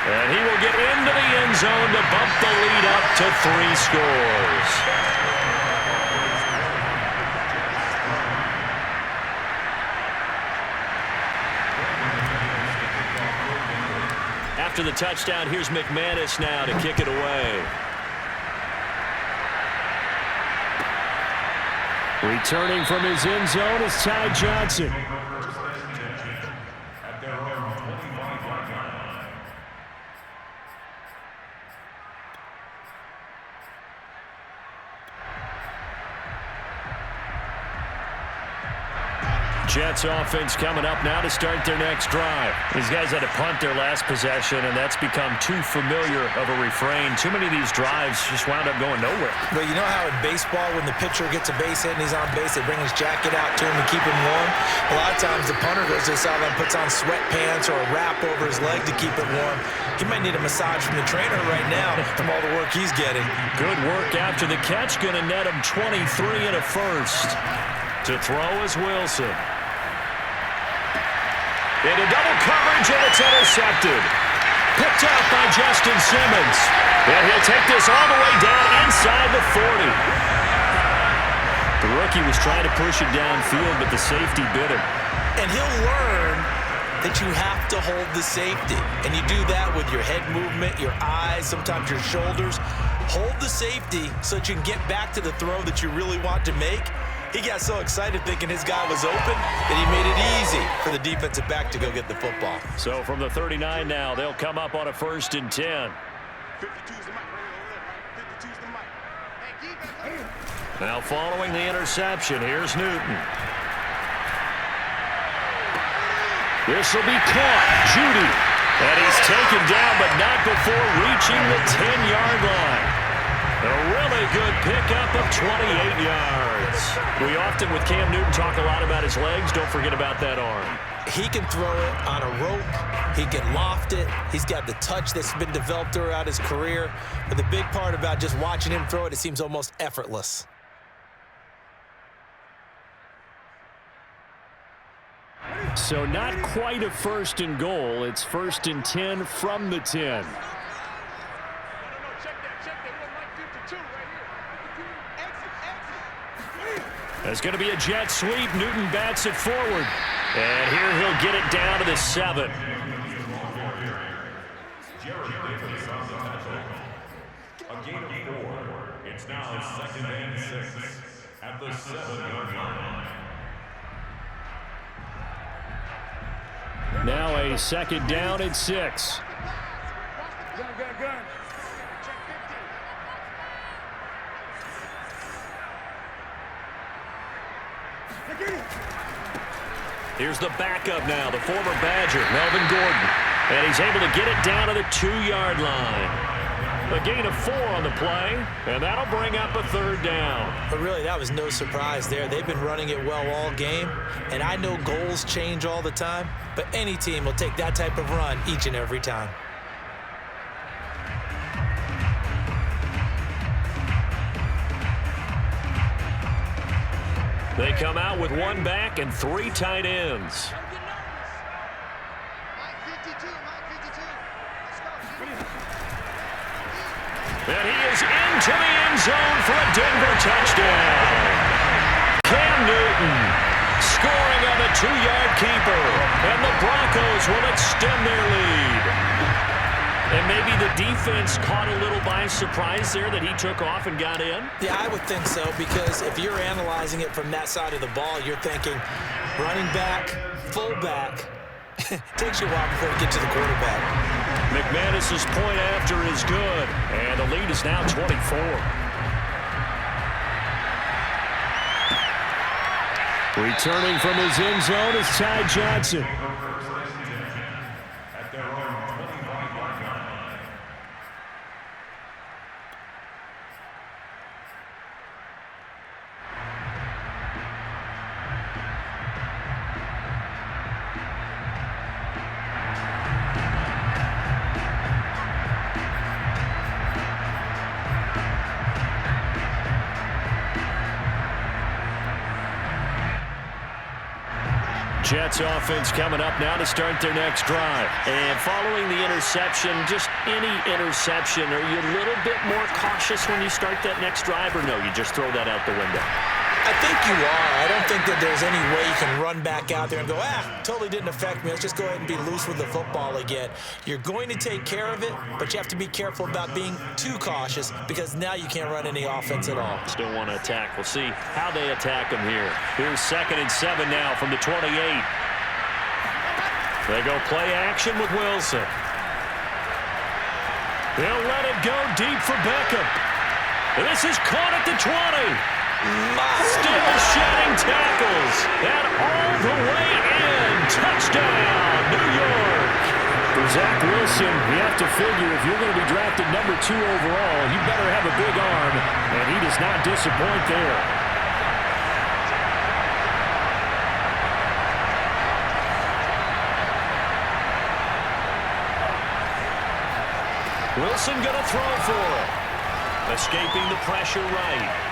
[SPEAKER 1] And he will get into the end zone to bump the lead up to 3 scores. After the touchdown, here's McManus now to kick it away. Returning from his end zone is Ty Johnson. Jets offense coming up now to start their next drive. These guys had to punt their last possession, and that's become too familiar of a refrain. Too many of these drives just wound up going nowhere.
[SPEAKER 2] But you know how in baseball, when the pitcher gets a base hit and he's on base, they bring his jacket out to him to keep him warm? A lot of times the punter goes to the sideline, puts on sweatpants or a wrap over his leg to keep it warm. He might need a massage from the trainer right now from all the work he's getting.
[SPEAKER 1] Good work after the catch. Going to net him 23 and a first. To throw is Wilson. Into double coverage, and it's intercepted. Picked up by Justin Simmons. And he'll take this all the way down inside the 40. The rookie was trying to push it downfield, but the safety bit him.
[SPEAKER 2] And he'll learn that you have to hold the safety. And you do that with your head movement, your eyes, sometimes your shoulders. Hold the safety so that you can get back to the throw that you really want to make. He got so excited thinking his guy was open that he made it easy for the defensive back to go get the football.
[SPEAKER 1] So from the 39 now, they'll come up on a 1st and 10.
[SPEAKER 3] 52's the mic right here. 52's the mic.
[SPEAKER 1] Now following the interception, here's Newton. This will be caught. Judy. And he's taken down, but not before reaching the 10-yard line. A really good pickup of 28 yards. We often, with Cam Newton, talk a lot about his legs. Don't forget about that arm.
[SPEAKER 2] He can throw it on a rope. He can loft it. He's got the touch that's been developed throughout his career. But the big part about just watching him throw it, it seems almost effortless.
[SPEAKER 1] So not quite a 1st and goal. It's 1st and 10 from the 10. There's going to be a jet sweep. Newton bats it forward. And here he'll get it down to the 7.
[SPEAKER 4] A gain of 4. It's now 2nd and 6 at the 7-yard line.
[SPEAKER 1] Now a 2nd down and 6.
[SPEAKER 3] Gun.
[SPEAKER 1] Here's the backup now, the former Badger, Melvin Gordon. And he's able to get it down to the 2-yard line. A gain of 4 on the play, and that'll bring up a 3rd down.
[SPEAKER 2] But really, that was no surprise there. They've been running it well all game, and I know goals change all the time, but any team will take that type of run each and every time.
[SPEAKER 1] They come out with 1 back and 3 tight ends. And he is into the end zone for a Denver touchdown. Cam Newton scoring on a 2-yard keeper. And the Broncos will extend their lead. And maybe the defense caught a little by surprise there that he took off and got in?
[SPEAKER 2] Yeah, I would think so, because if you're analyzing it from that side of the ball, you're thinking running back, fullback. Takes you a while before you get to the quarterback.
[SPEAKER 1] McManus's point after is good, and the lead is now 24. Returning from his end zone is Ty Johnson. Jets offense coming up now to start their next drive. And following the interception, just any interception, are you a little bit more cautious when you start that next drive, or no, you just throw that out the window?
[SPEAKER 5] I think you are. I don't think that there's any way you can run back out there and go, totally didn't affect me. Let's just go ahead and be loose with the football again. You're going to take care of it, but you have to be careful about being too cautious because now you can't run any offense at all.
[SPEAKER 1] Still want to attack. We'll see how they attack them here. Here's 2nd and 7 now from the 28. They go play action with Wilson. They'll let it go deep for Beckham. This is caught at the 20. Still shedding tackles. And all the way in. Touchdown, New York. For Zach Wilson, you have to figure if you're going to be drafted number 2 overall, you better have a big arm, and he does not disappoint there. Wilson going to throw for it. Escaping the pressure right.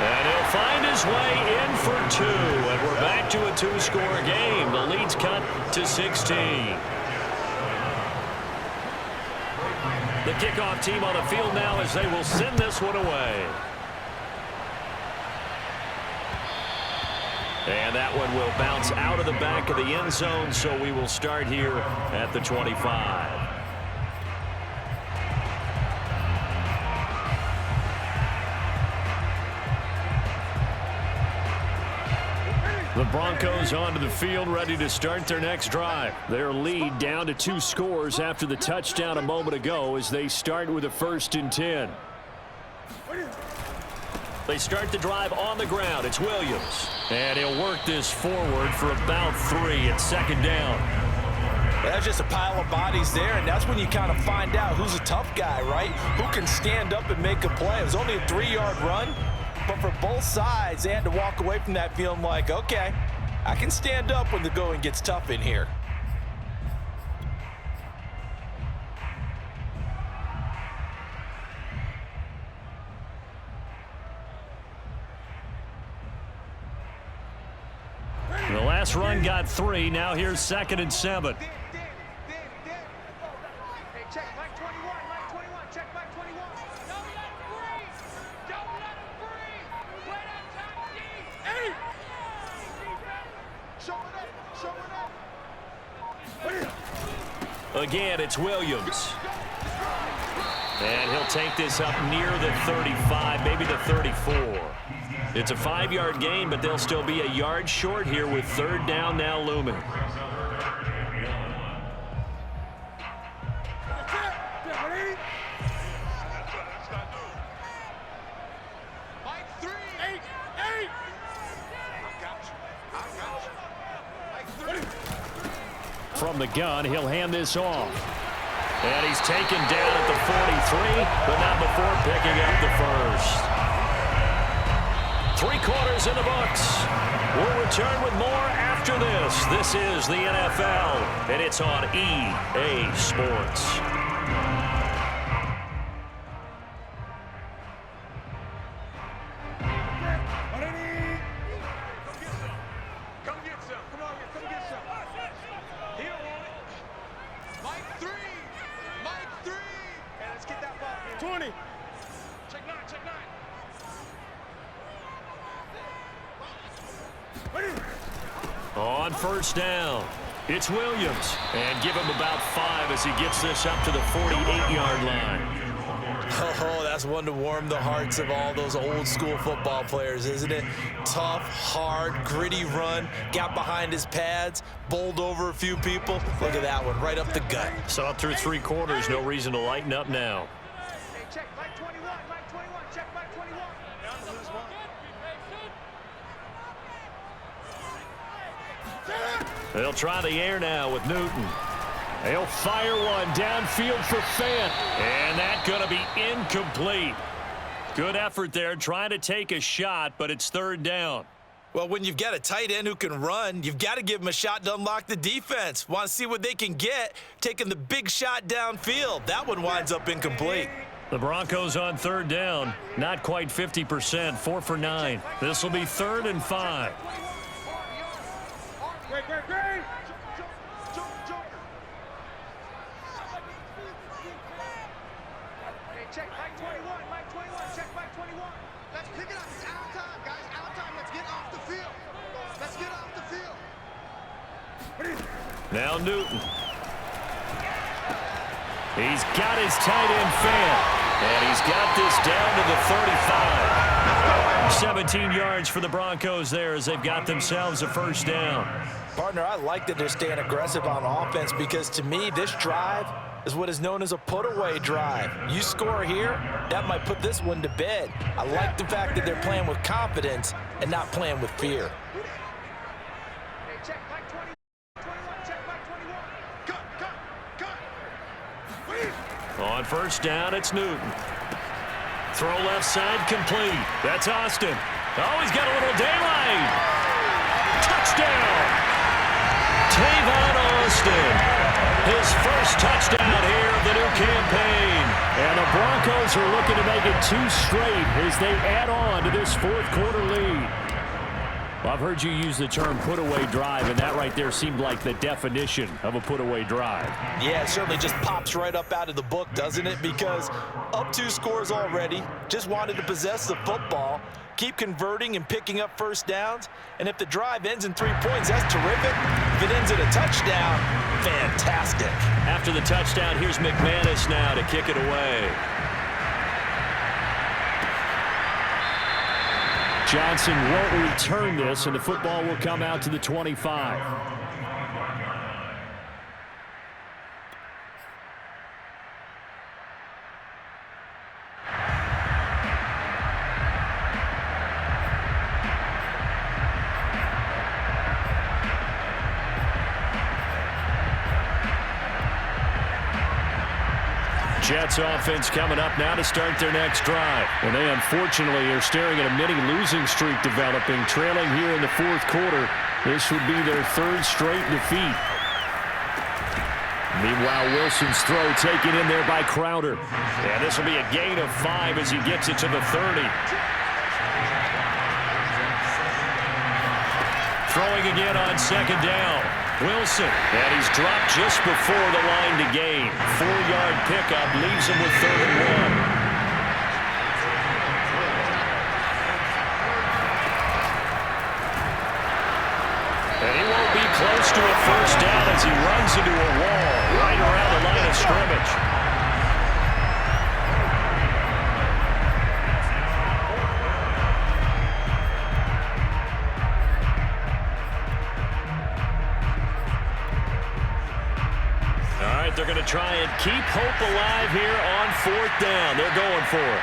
[SPEAKER 1] And he'll find his way in for 2. And we're back to a 2-score game. The lead's cut to 16. The kickoff team on the field now as they will send this one away. And that one will bounce out of the back of the end zone, so we will start here at the 25. The Broncos onto the field, ready to start their next drive. Their lead down to 2 scores after the touchdown a moment ago as they start with a 1st and 10. They start the drive on the ground. It's Williams. And he'll work this forward for about 3 at 2nd down.
[SPEAKER 2] That's just a pile of bodies there, and that's when you kind of find out who's a tough guy, right? Who can stand up and make a play. It was only a 3-yard run. But for both sides, they had to walk away from that feeling like, okay, I can stand up when the going gets tough in here.
[SPEAKER 1] The last run got 3. Now here's 2nd and 7.
[SPEAKER 3] Hey, check Mike 21, Mike 21, check Mike 21. Don't let him breathe. Don't let him breathe. Play that top D. Hey! Show it up.
[SPEAKER 1] Again, it's Williams. And he'll take this up near the 35, maybe the 34. It's a 5-yard gain, but they'll still be a yard short here with 3rd down now looming. From the gun, he'll hand this off. And he's taken down at the 43, but not before picking up the 1st. 3 quarters in the books. We'll return with more after this. This is the NFL, and it's on EA Sports. On 1st down, it's Williams. And give him about 5 as he gets this up to the 48-yard line.
[SPEAKER 5] Oh, that's one to warm the hearts of all those old school football players, isn't it? Tough, hard, gritty run, got behind his pads, bowled over a few people. Look at that one, right up the gut.
[SPEAKER 1] Saw through 3 quarters, no reason to lighten up now.
[SPEAKER 3] Hey, check Mike 21, Mike 21, check Mike 21.
[SPEAKER 1] They'll try the air now with Newton. They'll fire one downfield for Fant. And that's going to be incomplete. Good effort there trying to take a shot, but it's 3rd down.
[SPEAKER 5] Well, when you've got a tight end who can run, you've got to give him a shot to unlock the defense. Want to see what they can get, taking the big shot downfield. That one winds up incomplete.
[SPEAKER 1] The Broncos on 3rd down. Not quite 50%, 4 for 9. This will be 3rd and 5.
[SPEAKER 3] Green. Jump. Hey, check Mike 21. Check Mike 21.
[SPEAKER 6] Let's pick it up. It's out time, guys. Out time. Let's get off the field. Let's get off the field.
[SPEAKER 1] Now Newton. He's got his tight end fan. And he's got this down to the 35. 17 yards for the Broncos there as they've got themselves a first down.
[SPEAKER 2] Partner, I like that they're staying aggressive on offense because to me, this drive is what is known as a put-away drive. You score here, that might put this one to bed. I like the fact that they're playing with confidence and not playing with fear.
[SPEAKER 3] Hey, check Mike 21. Check Mike 21. Cut.
[SPEAKER 1] On first down, it's Newton. Throw left side complete. That's Austin. Oh, he's got a little daylight. Touchdown. Tavon Austin. His first touchdown here of the new campaign. And the Broncos are looking to make it 2 straight as they add on to this fourth quarter lead. Well, I've heard you use the term put-away drive, and that right there seemed like the definition of a put-away drive.
[SPEAKER 2] Yeah, it certainly just pops right up out of the book, doesn't it? Because up 2 scores already, just wanted to possess the football, keep converting and picking up first downs. And if the drive ends in 3 points, that's terrific. If it ends in a touchdown, fantastic.
[SPEAKER 1] After the touchdown, here's McManus now to kick it away. Johnson won't return this, and the football will come out to the 25. Jets offense coming up now to start their next drive. And they unfortunately are staring at a mini losing streak developing, trailing here in the fourth quarter. This would be their 3rd straight defeat. Meanwhile, Wilson's throw taken in there by Crowder. And this will be a gain of 5 as he gets it to the 30. Throwing again on second down. Wilson, and he's dropped just before the line to gain. 4-yard pickup leaves him with 3rd and 1. And he won't be close to a first down as he runs into a wall right around the line of scrimmage. They're going to try and keep hope alive here on 4th down. They're going for it.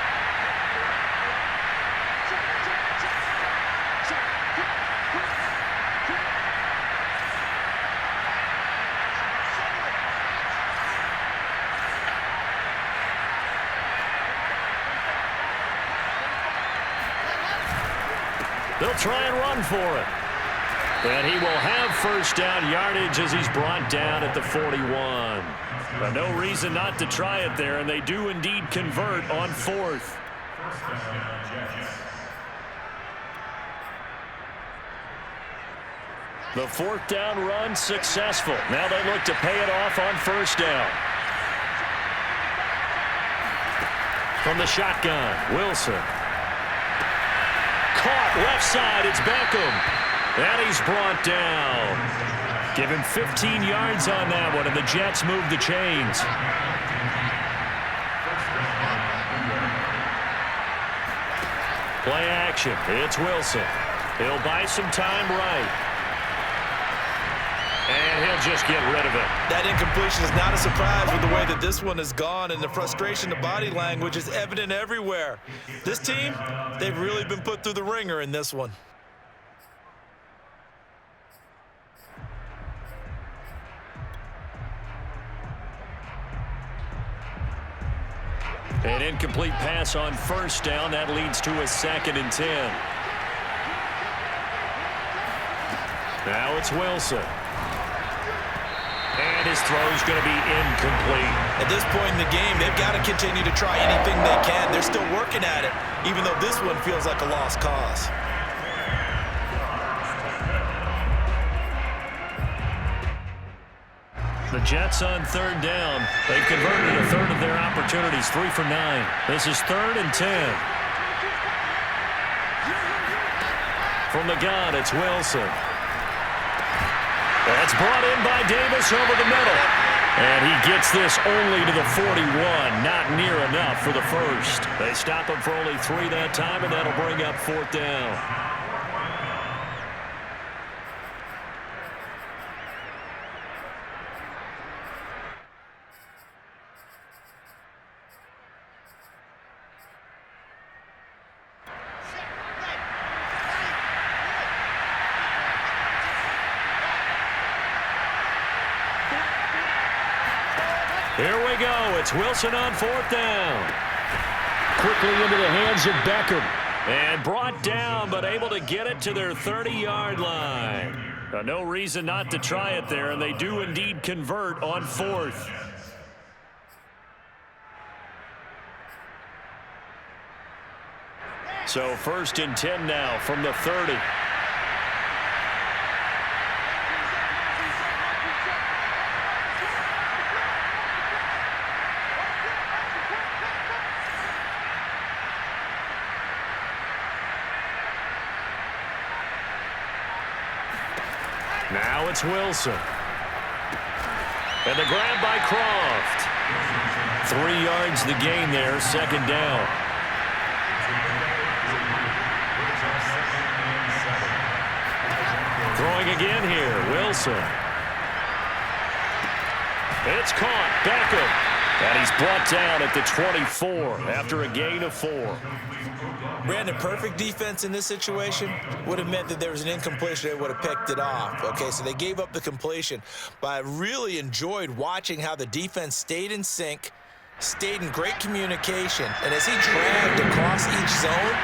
[SPEAKER 1] They'll try and run for it. And he will have first down yardage as he's brought down at the 41. But no reason not to try it there, and they do indeed convert on 4th. The 4th down run successful. Now they look to pay it off on first down. From the shotgun, Wilson. Caught left side, it's Beckham. And he's brought down. Give him 15 yards on that one, and the Jets move the chains. Play action. It's Wilson. He'll buy some time right. And he'll just get rid of it.
[SPEAKER 5] That incompletion is not a surprise with the way that this one has gone, and the frustration, the body language is evident everywhere. This team, they've really been put through the ringer in this one.
[SPEAKER 1] An incomplete pass on first down. That leads to a 2nd and 10. Now it's Wilson. And his throw's going to be incomplete.
[SPEAKER 5] At this point in the game, they've got to continue to try anything they can. They're still working at it, even though this one feels like a lost cause.
[SPEAKER 1] The Jets on third down. They've converted a third of their opportunities, 3 for 9. This is 3rd and 10. From the gun, it's Wilson. That's brought in by Davis over the middle. And he gets this only to the 41. Not near enough for the first. They stop him for only 3 that time, and that'll bring up 4th down. Here we go. It's Wilson on 4th down. Quickly into the hands of Beckham. And brought down, but able to get it to their 30-yard line. No reason not to try it there, and they do indeed convert on 4th. So 1st and 10 now from the 30. Now it's Wilson. And the grab by Croft. 3 yards the gain there, 2nd down. Throwing again here, Wilson. It's caught, Beckham. And he's brought down at the 24 after a gain of 4.
[SPEAKER 5] Brandon, perfect defense in this situation would have meant that there was an incompletion. They would have picked it off. Okay, so they gave up the completion. But I really enjoyed watching how the defense stayed in sync, stayed in great communication. And as he dragged across each zone,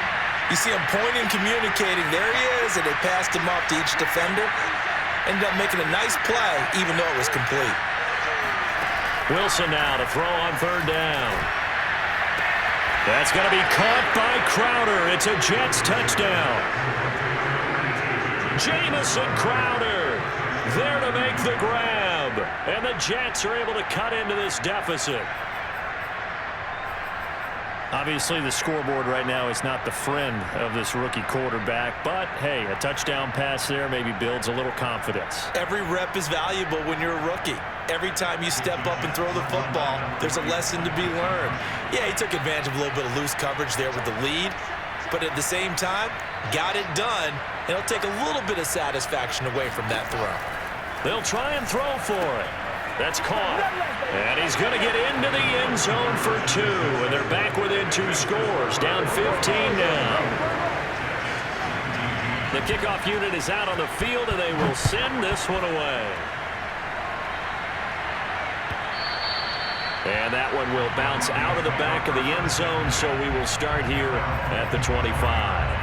[SPEAKER 5] you see him pointing, communicating. There he is, and they passed him up to each defender. Ended up making a nice play, even though it was complete.
[SPEAKER 1] Wilson now to throw on 3rd down. That's going to be caught by Crowder. It's a Jets touchdown. Jamison Crowder there to make the grab. And the Jets are able to cut into this deficit. Obviously, the scoreboard right now is not the friend of this rookie quarterback. But, hey, a touchdown pass there maybe builds a little confidence.
[SPEAKER 5] Every rep is valuable when you're a rookie. Every time you step up and throw the football, there's a lesson to be learned. Yeah, he took advantage of a little bit of loose coverage there with the lead. But at the same time, got it done. And it'll take a little bit of satisfaction away from that throw.
[SPEAKER 1] They'll try and throw for it. That's caught. And he's going to get into the end zone for 2. And they're back within 2 scores. Down 15 now. The kickoff unit is out on the field, and they will send this one away. And that one will bounce out of the back of the end zone, so we will start here at the 25.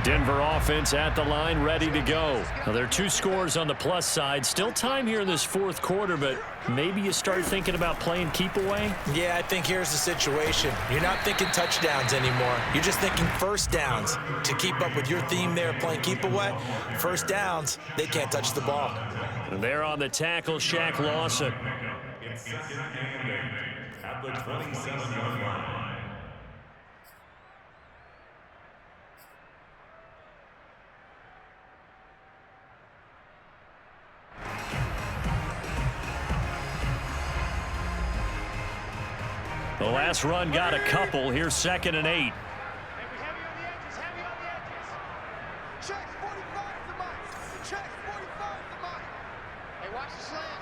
[SPEAKER 1] Denver offense at the line, ready to go. Now, there are 2 scores on the plus side. Still time here in this 4th quarter, but maybe you start thinking about playing keep away?
[SPEAKER 5] Yeah, I think here's the situation. You're not thinking touchdowns anymore. You're just thinking first downs. To keep up with your theme there, playing keep away, first downs, they can't touch the ball.
[SPEAKER 1] And there on the tackle, Shaq Lawson.
[SPEAKER 4] It's 2nd and 8 at the 27-yard line.
[SPEAKER 1] The last run got a couple. Here's 2nd and 8.
[SPEAKER 3] Heavy on the edges, heavy on the edges.
[SPEAKER 6] Check 45 the mic. Check 45 the mic. Hey, watch the slant.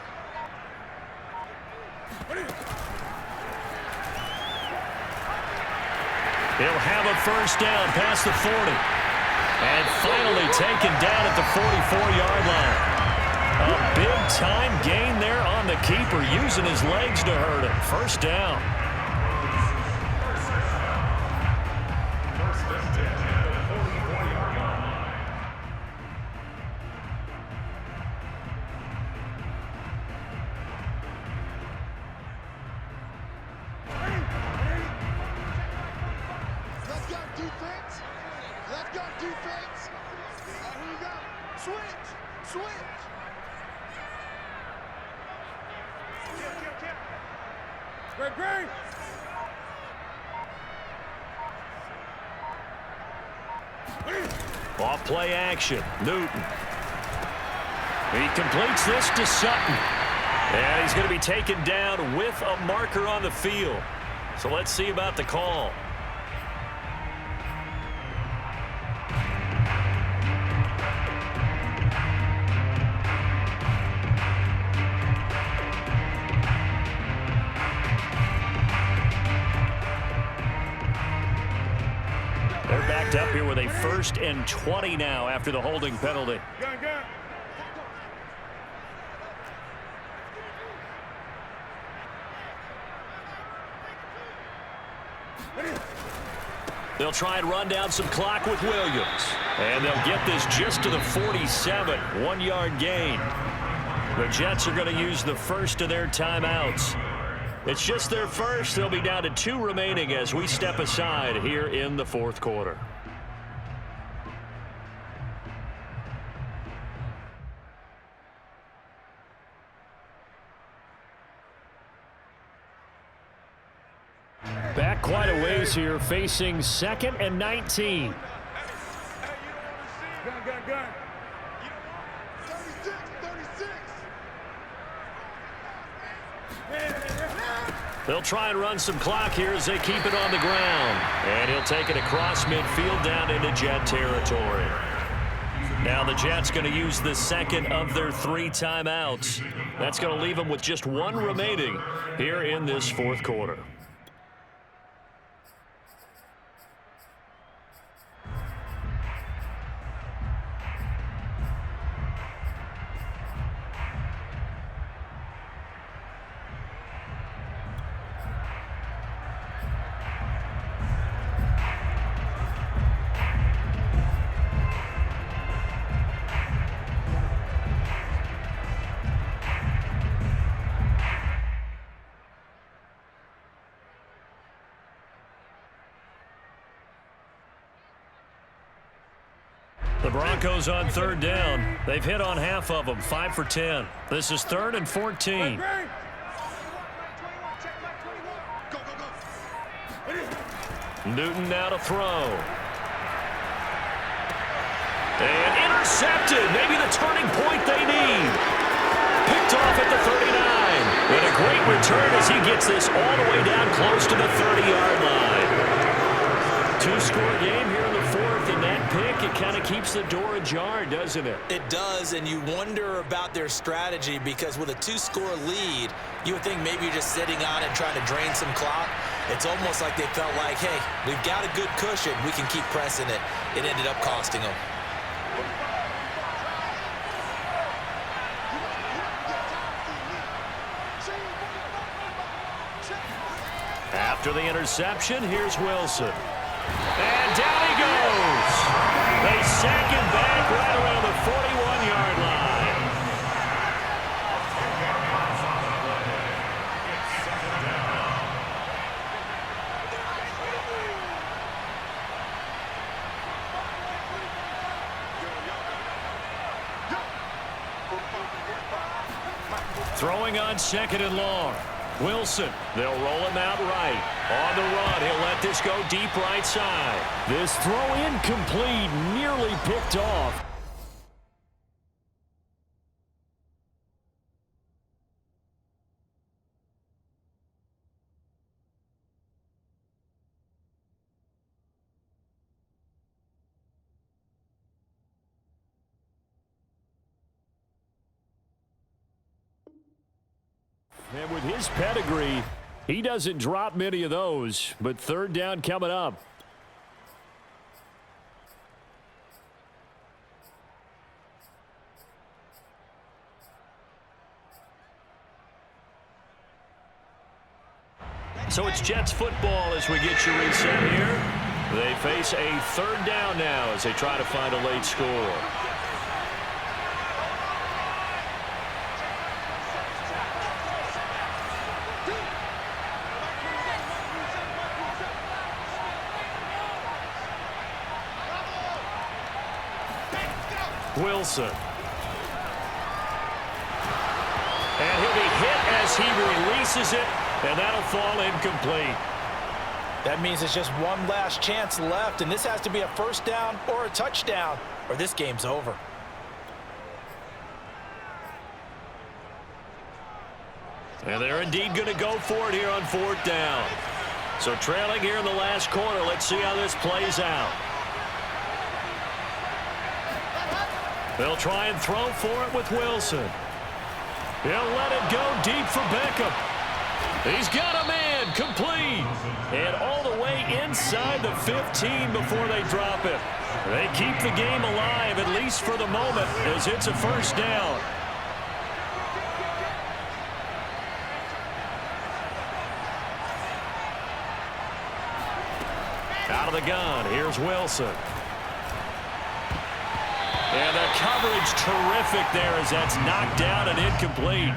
[SPEAKER 1] He'll have a first down past the 40. And finally taken down at the 44-yard line. A big-time gain there on the keeper, using his legs to hurt him. First down.
[SPEAKER 6] Let's go defense. Let's go defense. Here we go. Switch. Switch.
[SPEAKER 3] Great.
[SPEAKER 1] Off play action. Newton. He completes this to Sutton. And he's going to be taken down with a marker on the field. So let's see about the call. They're backed up here with a 1st and 20 now after the holding penalty.
[SPEAKER 3] Gun.
[SPEAKER 1] They'll try and run down some clock with Williams. And they'll get this just to the 47. 1-yard gain. The Jets are going to use the first of their timeouts. It's just their first. They'll be down to 2 remaining as we step aside here in the 4th quarter. Back quite a ways here, facing 2nd and 19.
[SPEAKER 3] Gun.
[SPEAKER 6] 36.
[SPEAKER 1] They'll try and run some clock here as they keep it on the ground. And he'll take it across midfield down into Jet territory. Now the Jets going to use the 2nd of their 3 timeouts. That's going to leave them with just 1 remaining here in this 4th quarter. The Broncos on 3rd down. They've hit on half of them, 5 for 10. This is 3rd and 14. Newton now to throw. And intercepted. Maybe the turning point they need. Picked off at the 39. And a great return as he gets this all the way down close to the 30-yard line. 2-score game here in the 4th, and that pick, it kind of keeps the door ajar, doesn't it?
[SPEAKER 5] It does, and you wonder about their strategy because with a 2-score lead, you would think maybe you're just sitting on it trying to drain some clock. It's almost like they felt like, hey, we've got a good cushion. We can keep pressing it. It ended up costing them.
[SPEAKER 1] After the interception, here's Wilson. And down he goes. They sack him back right around the 41-yard line. Throwing on 2nd and long. Wilson, they'll roll him out right. On the run, he'll let this go deep right side. This throw incomplete, nearly picked off. And with his pedigree, he doesn't drop many of those, but 3rd down coming up. So it's Jets football as we get you reset here. They face a third down now as they try to find a late score. Wilson. And he'll be hit as he releases it, and that'll fall incomplete.
[SPEAKER 2] That means there's just one last chance left, and this has to be a first down or a touchdown, or this game's over.
[SPEAKER 1] And they're indeed going to go for it here on fourth down. So trailing here in the last quarter, let's see how this plays out. They'll try and throw for it with Wilson. He'll let it go deep for Beckham. He's got a man, complete. And all the way inside the 15 before they drop it. They keep the game alive, at least for the moment, as it's a first down. Out of the gun, here's Wilson. And the coverage terrific there as that's knocked down and incomplete.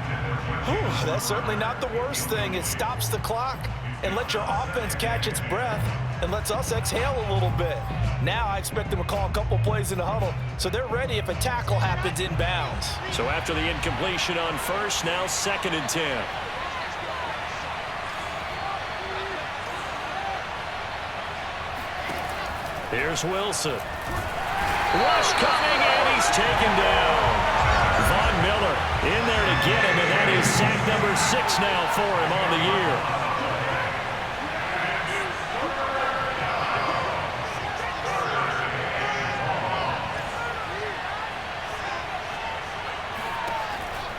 [SPEAKER 2] Whew, that's certainly not the worst thing. It stops the clock and lets your offense catch its breath and lets us exhale a little bit. Now I expect them to call a couple plays in the huddle so they're ready if a tackle happens inbounds.
[SPEAKER 1] So after the incompletion on first, now 2nd and 10. Here's Wilson. Rush coming, and he's taken down. Von Miller in there to get him, and that is sack number 6 now for him on the year.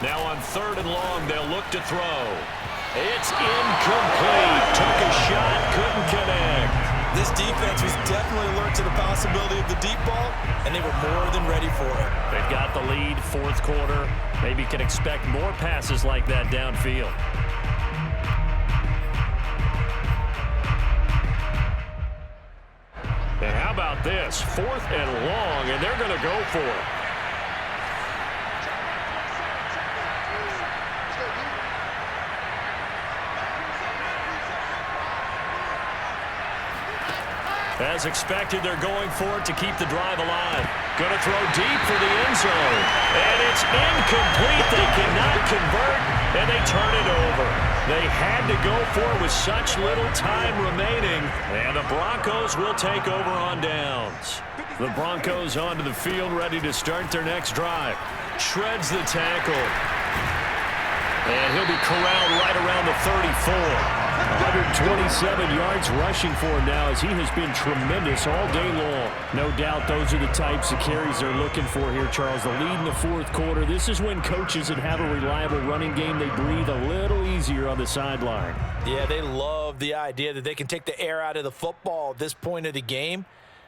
[SPEAKER 1] Now on 3rd and long, they'll look to throw. It's incomplete. Took a shot, couldn't connect.
[SPEAKER 5] This defense was definitely alert to the possibility of the deep ball, and they were more than ready for it.
[SPEAKER 1] They've got the lead, 4th quarter. Maybe can expect more passes like that downfield. And how about this? 4th and long, and they're going to go for it. As expected, they're going for it to keep the drive alive. Going to throw deep for the end zone. And it's incomplete. They cannot convert, and they turn it over. They had to go for it with such little time remaining. And the Broncos will take over on downs. The Broncos onto the field, ready to start their next drive. Shreds the tackle. And he'll be corralled right around the 34. 127 yards rushing for him now as he has been tremendous all day long. No doubt those are the types of carries they're looking for here, Charles. The lead in the 4th quarter. This is when coaches that have a reliable running game, they breathe a little easier on the sideline.
[SPEAKER 2] Yeah, they love the idea that they can take the air out of the football at this point of the game.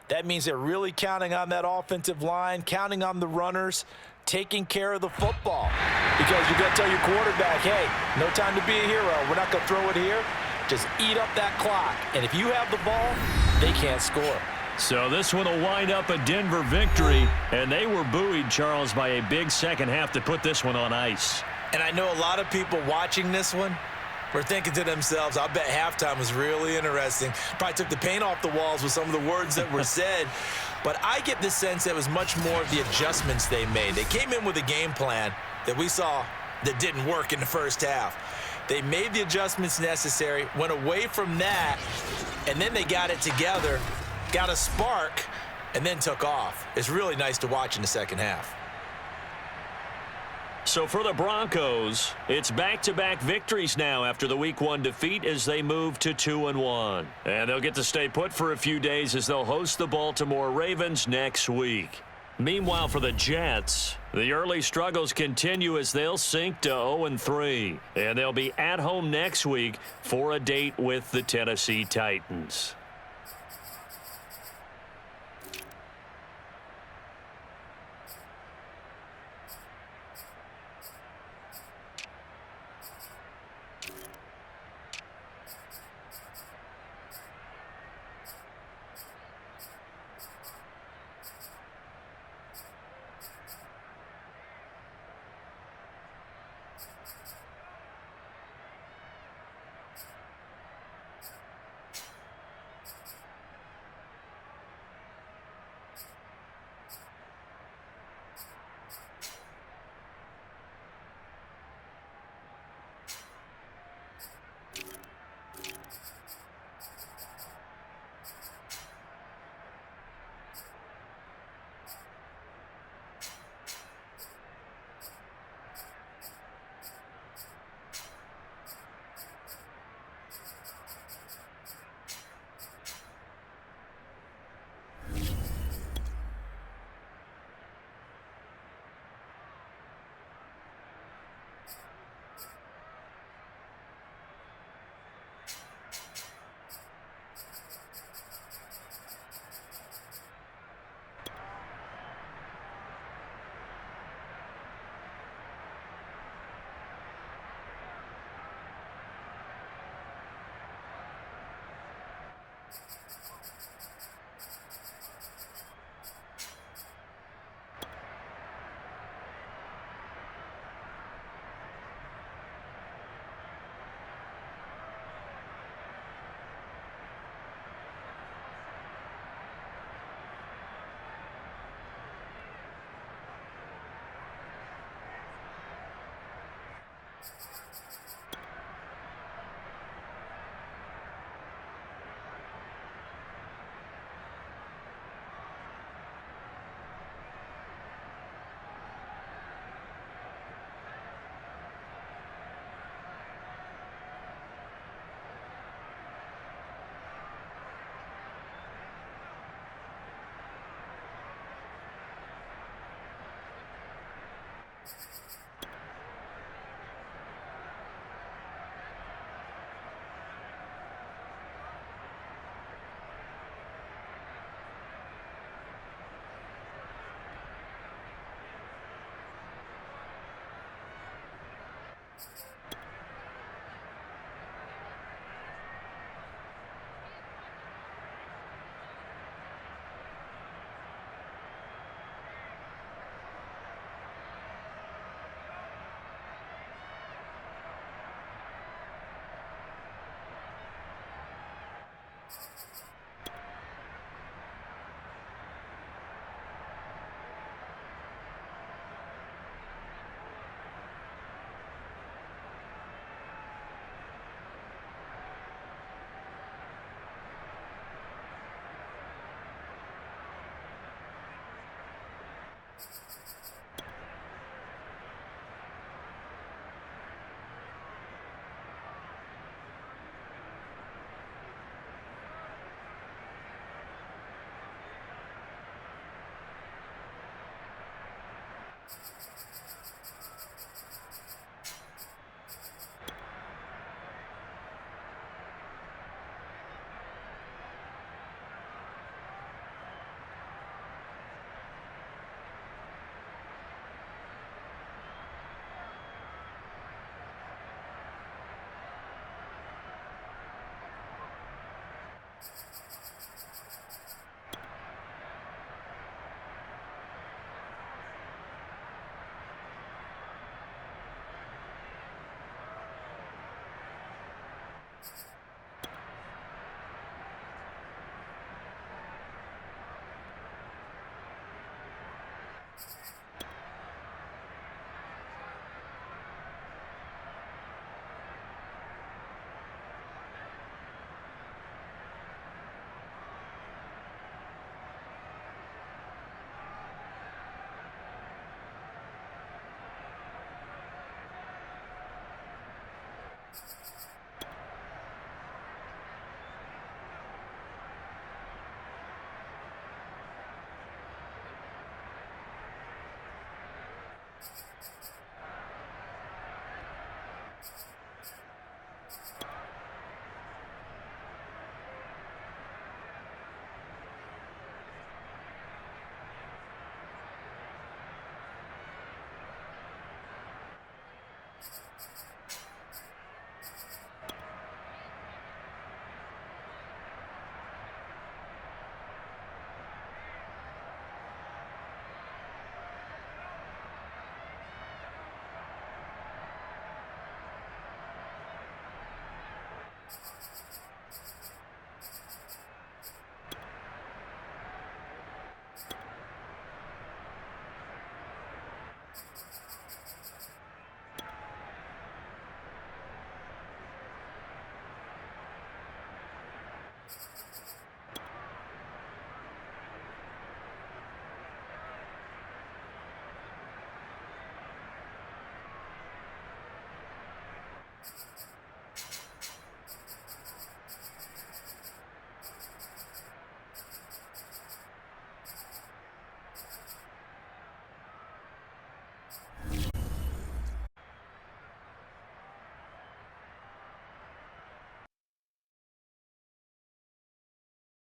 [SPEAKER 2] That means they're really counting on that offensive line, counting on the runners, taking care of the football. Because you're going to tell your quarterback, hey, no time to be a hero. We're not going to throw it here. Just eat up that clock. And if you have the ball, they can't score.
[SPEAKER 1] So this one will wind up a Denver victory. And they were buoyed, Charles, by a big second half to put this one on ice.
[SPEAKER 5] And I know a lot of people watching this one were thinking to themselves, I bet halftime was really interesting. Probably took the paint off the walls with some of the words that were said. But I get the sense that it was much more of the adjustments they made. They came in with a game plan that we saw that didn't work in the first half. They made the adjustments necessary, went away from that, and then they got it together, got a spark, and then took off. It's really nice to watch in the second half.
[SPEAKER 1] So for the Broncos, it's back-to-back victories now after the Week 1 defeat as they move to 2-1. And they'll get to stay put for a few days as they'll host the Baltimore Ravens next week. Meanwhile, for the Jets, the early struggles continue as they'll sink to 0-3. And they'll be at home next week for a date with the Tennessee Titans.